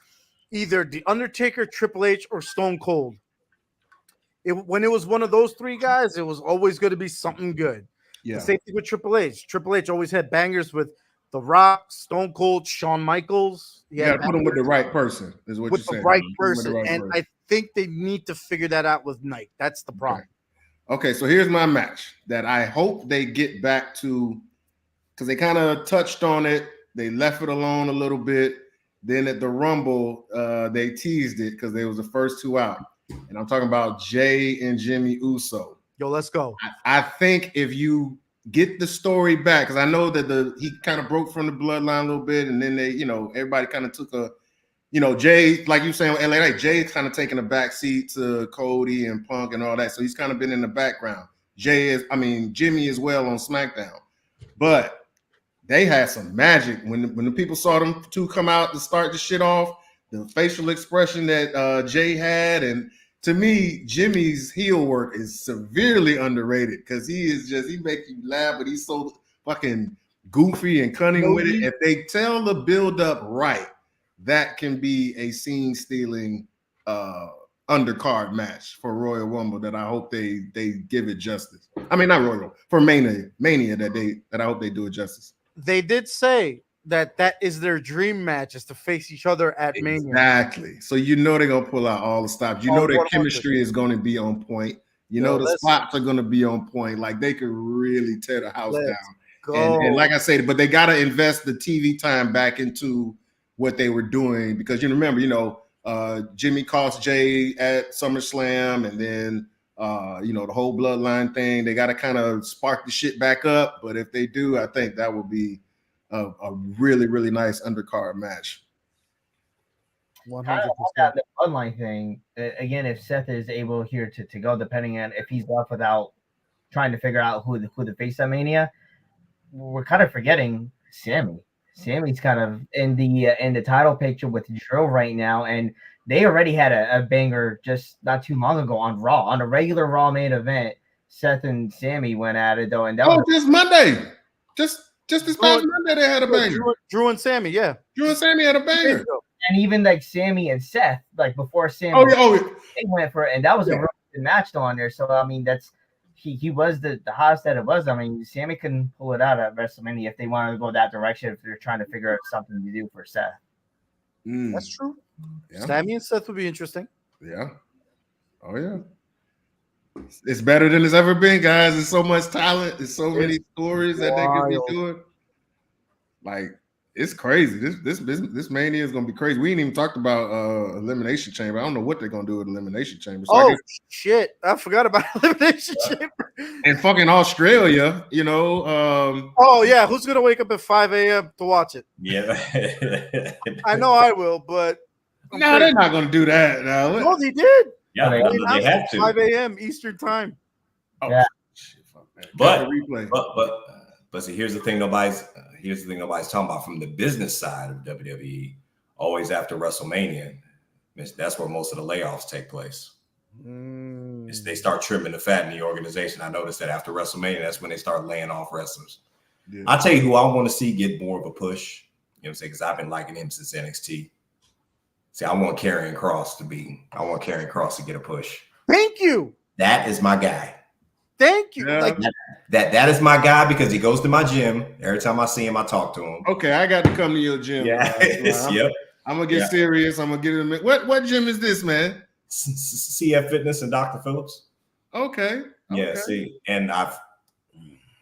either The Undertaker, Triple H, or Stone Cold. When it was one of those three guys, it was always going to be something good. Yeah. The same thing with Triple H. Triple H always had bangers with The Rock, Stone Cold, Shawn Michaels. You got to put him with the right person, is what you're saying. With the right person. And I think they need to figure that out with Knight. That's the problem. Okay, so here's my match that I hope they get back to, because they kind of touched on it. They left it alone a little bit. Then at the Rumble, they teased it because they was the first two out. And I'm talking about Jay and Jimmy Uso. Yo, let's go. I think if you get the story back, because I know that he kind of broke from the bloodline a little bit, and then they, everybody kind of took a, Jay, like you saying, LA, Jay's kind of taking a back seat to Cody and Punk and all that. So he's kind of been in the background. Jimmy as well on SmackDown. But they had some magic when the people saw them two come out to start the shit off. The facial expression that Jay had, and to me, Jimmy's heel work is severely underrated because he makes you laugh, but he's so fucking goofy and cunning with it. If they tell the build up right, that can be a scene stealing undercard match for Royal Rumble that I hope they give it justice. I mean, not Royal, for Mania that I hope they do it justice. They did say that is their dream match, is to face each other at Mania. Exactly. So they're gonna pull out all the stops. Their chemistry is going to be on point. The spots are going to be on point. Like they could really tear the house down. And like I said, but they got to invest the TV time back into what they were doing because you remember, Jimmy cost Jay at SummerSlam, and then the whole bloodline thing. They got to kind of spark the shit back up. But if they do, I think that will be a really, really nice undercard match. 100%. The bloodline thing again. If Seth is able here to go, depending on if he's left without trying to figure out who the face at Mania, we're kind of forgetting Sammy. Sammy's kind of in the title picture with Drew right now, and they already had a banger just not too long ago on Raw, on a regular Raw main event. Seth and Sammy went at it though, and that was just Monday, just this past Monday they had a banger. Drew and Sammy, yeah. Drew and Sammy had a banger. And even like Sammy and Seth, like before Sammy, they went for it, and that was a really good match on there. So I mean, that's he was the hottest that it was. I mean, Sammy couldn't pull it out at WrestleMania if they wanted to go that direction. If they're trying to figure out something to do for Seth. That's true. Yeah. Sammy and Seth would be interesting. Yeah. Oh yeah. It's better than it's ever been, guys. There's so much talent. There's so many stories that they could be doing. Like, it's crazy. This Mania is gonna be crazy. We ain't even talked about Elimination Chamber. I don't know what they're gonna do with Elimination Chamber. So shit! I forgot about Elimination Chamber. And fucking Australia, you know. Oh yeah, who's gonna wake up at 5 a.m. to watch it? Yeah, I know I will, but no, they're not gonna do that. No, they did. Yeah, they have to. 5 a.m. Eastern time. Oh, yeah. Shit, fuck, But see, here's the thing nobody's talking about from the business side of WWE. Always after WrestleMania, that's where most of the layoffs take place. They start trimming the fat in the organization. I noticed that after WrestleMania, that's when they start laying off wrestlers. Yeah. I'll tell you who I want to see get more of a push. You know what I'm saying? Because I've been liking him since NXT. See, I want Karrion Kross to get a push. Thank you. That is my guy. Thank you. Yeah. Like that is my guy because he goes to my gym. Every time I see him, I talk to him. Okay, I got to come to your gym. Yeah. I'm gonna get serious. I'm gonna get him. What gym is this, man? CF Fitness and Dr. Phillips. Okay. Yeah, see, and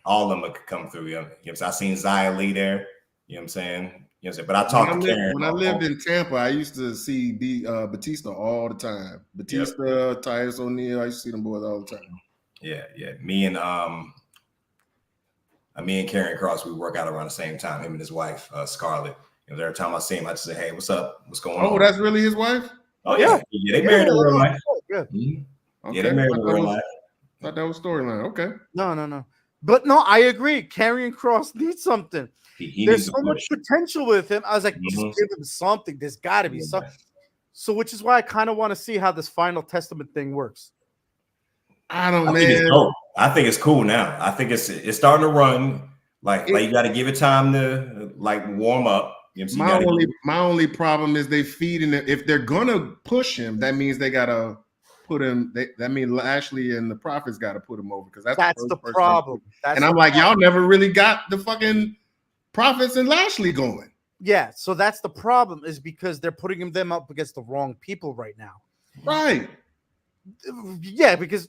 all of them could come through. You know what I'm saying? I seen Zia Lee there. You know what I'm saying? You know what I'm saying? But I talked to Karen. When I lived in Tampa, I used to see Batista all the time. Batista, Titus O'Neil. I used to see them boys all the time. Yeah. Me and Karrion Kross, we work out around the same time. Him and his wife, Scarlett. You know, every time I see him, I just say, "Hey, what's up? What's going on?" Oh, that's really his wife? Oh yeah, they married in real life. Yeah, yeah, they married in real life. Thought that was storyline. Okay. No. But no, I agree. Karrion Kross needs something. There's so much potential with him. I was like, just give him something. There's got to be something. So, which is why I kind of want to see how this Final Testament thing works. I think it's cool now. I think it's starting to run. Like you got to give it time to warm up. You know, my only problem is they feeding it. If they're gonna push him, that means they gotta put him. That means Lashley and the Prophets got to put him over because that's the problem. I'm like, y'all never really got the fucking Prophets and Lashley going. Yeah, so that's the problem is because they're putting them up against the wrong people right now. Right. Yeah, because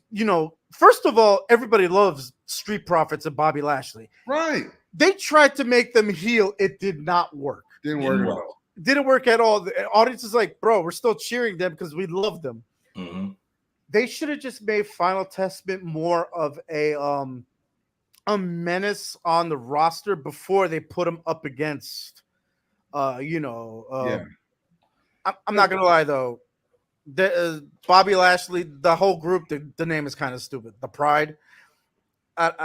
first of all, everybody loves Street Profits and Bobby Lashley. Right. They tried to make them heel. It did not work. Didn't work at all. Didn't work at all. The audience is like, bro, we're still cheering them because we love them. Mm-hmm. They should have just made Final Testament more of a menace on the roster before they put them up against, I'm not gonna lie though, Bobby Lashley, the whole group, the name is kind of stupid. The Pride, y'all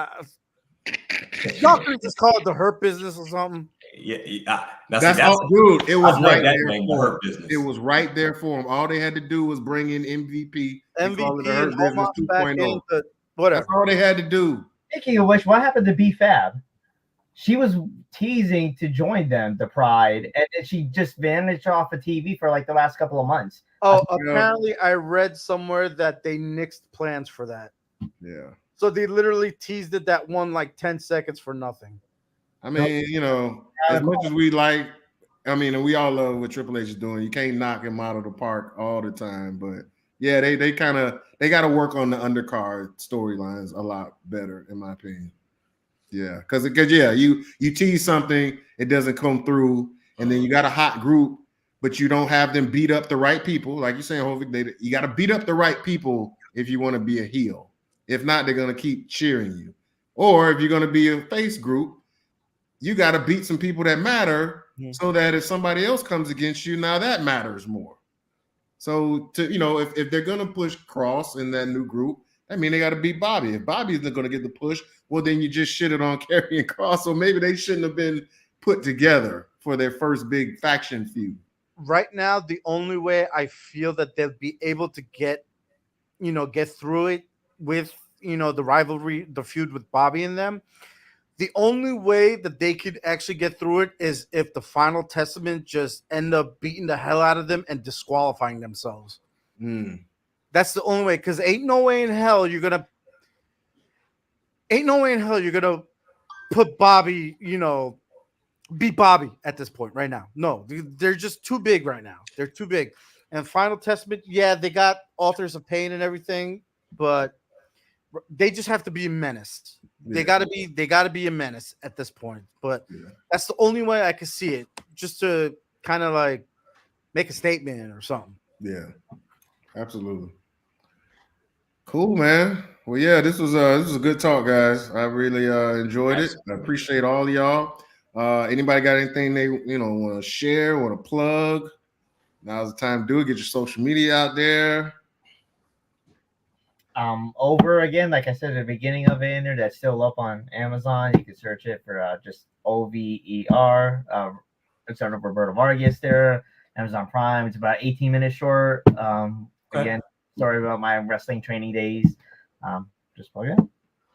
could just call it the Hurt Business or something. Yeah. That's all, dude. It was right there for him. It was right there for him. All they had to do was bring in MVP. And Business 2.0. Whatever. That's all they had to do. Speaking of which, what happened to B-Fab? She was teasing to join them, the Pride, and then she just vanished off of TV for like the last couple of months. Oh, apparently I read somewhere that they nixed plans for that. Yeah. So they literally teased it that one like 10 seconds for nothing. I mean, as much as we like, and we all love what Triple H is doing. You can't knock him out of the park all the time, but yeah, they got to work on the undercard storylines a lot better, in my opinion. Yeah, because you tease something, it doesn't come through, and then you got a hot group, but you don't have them beat up the right people, like you're saying, Hovik. You got to beat up the right people if you want to be a heel. If not, they're gonna keep cheering you. Or if you're gonna be a face group, you got to beat some people that matter, so that if somebody else comes against you, now that matters more. So if they're gonna push Kross in that new group, I mean they got to beat Bobby. If Bobby isn't gonna get the push, well then you just shitted on Karrion Kross. So maybe they shouldn't have been put together for their first big faction feud. Right now, the only way I feel that they'll be able to get through it with the rivalry, the feud with Bobby and them. The only way that they could actually get through it is if the Final Testament just end up beating the hell out of them and disqualifying themselves. That's the only way, because ain't no way in hell you're gonna. ain't no way in hell you're gonna put Bobby, be Bobby at this point right now. No, they're just too big right now. They're too big. And Final Testament, yeah, they got Authors of Pain and everything, but they just have to be a menace. They gotta be a menace at this point. But that's the only way I can see it, just to kind of like make a statement or something. Yeah, absolutely. Cool, man. Well, yeah, this was a good talk, guys. I really enjoyed it. I appreciate all of y'all. Anybody got anything they want to share, want to plug? Now's the time to do it. Get your social media out there. Over again, like I said at the beginning of it, in there, that's still up on Amazon. You can search it for just OVER. It's under Roberto Vargas there. Amazon Prime. It's about 18 minutes short. Again, sorry about my wrestling training days. Just plug it.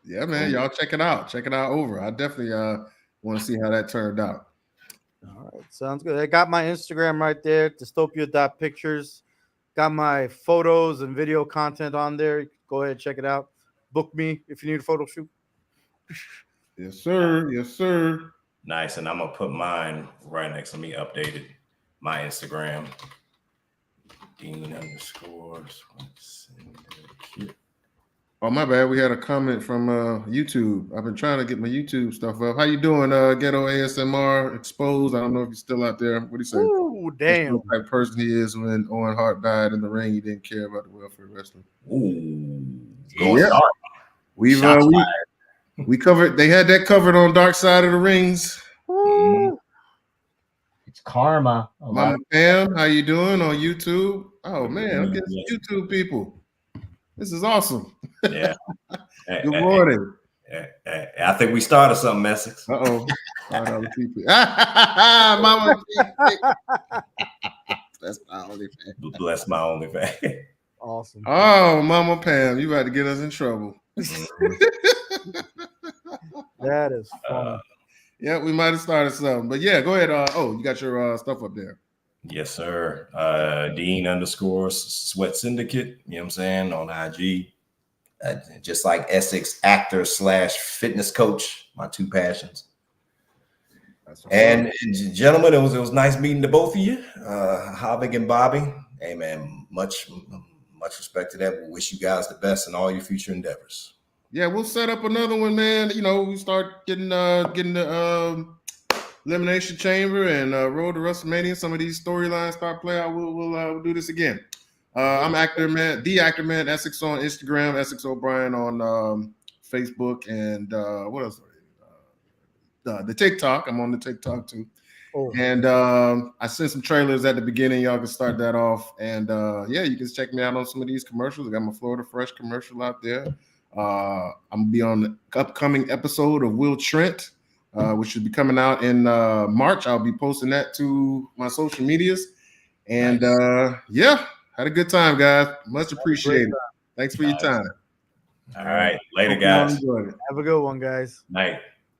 Yeah, man. Y'all check it out. Check it out over. I definitely want to see how that turned out. All right, sounds good. I got my Instagram right there, dystopia.pictures. Got my photos and video content on there. Go ahead, check it out. Book me if you need a photo shoot. Yes, sir. Yes, sir. Nice. And I'm going to put mine right next to me, updated. My Instagram. Dean_. Oh, my bad. We had a comment from YouTube. I've been trying to get my YouTube stuff up. How you doing, Ghetto ASMR Exposed? I don't know if he's still out there. What do you say? Ooh, damn. What type of person he is when Owen Hart died in the ring. He didn't care about the welfare of wrestling. Ooh. Yeah. We covered. They had that covered on Dark Side of the Rings. It's karma. Mama Pam, how you doing on YouTube? Oh man, I'm getting some YouTube people. This is awesome. Yeah. Good morning. I think we started something, Essex. Uh-oh. Mama That's my only fan. Bless my only fan. Awesome. Oh, Mama Pam, you about to get us in trouble. That is fun. Yeah, we might have started something. But yeah, go ahead. You got your stuff up there. Yes, sir. Dean_ Sweat Syndicate, you know what I'm saying, on IG. Just like Essex actor / fitness coach, my two passions. And gentlemen, it was nice meeting the both of you, Havik and Bobby. Hey man, much respect to that. We wish you guys the best in all your future endeavors. Yeah, we'll set up another one, man. We start getting the Elimination Chamber and Road to WrestleMania. Some of these storylines start play out. We'll do this again. I'm Actor Man, the Actor Man, Essex on Instagram, Essex O'Brien on Facebook, and what else? The TikTok. I'm on the TikTok too. Oh. And I sent some trailers at the beginning. Y'all can start that off. And you can check me out on some of these commercials. I got my Florida Fresh commercial out there. I'm gonna be on the upcoming episode of Will Trent, which should be coming out in March. I'll be posting that to my social medias. And had a good time, guys. Much appreciated. Thanks for your time. All right. Later, guys. Have a good one, guys. Night.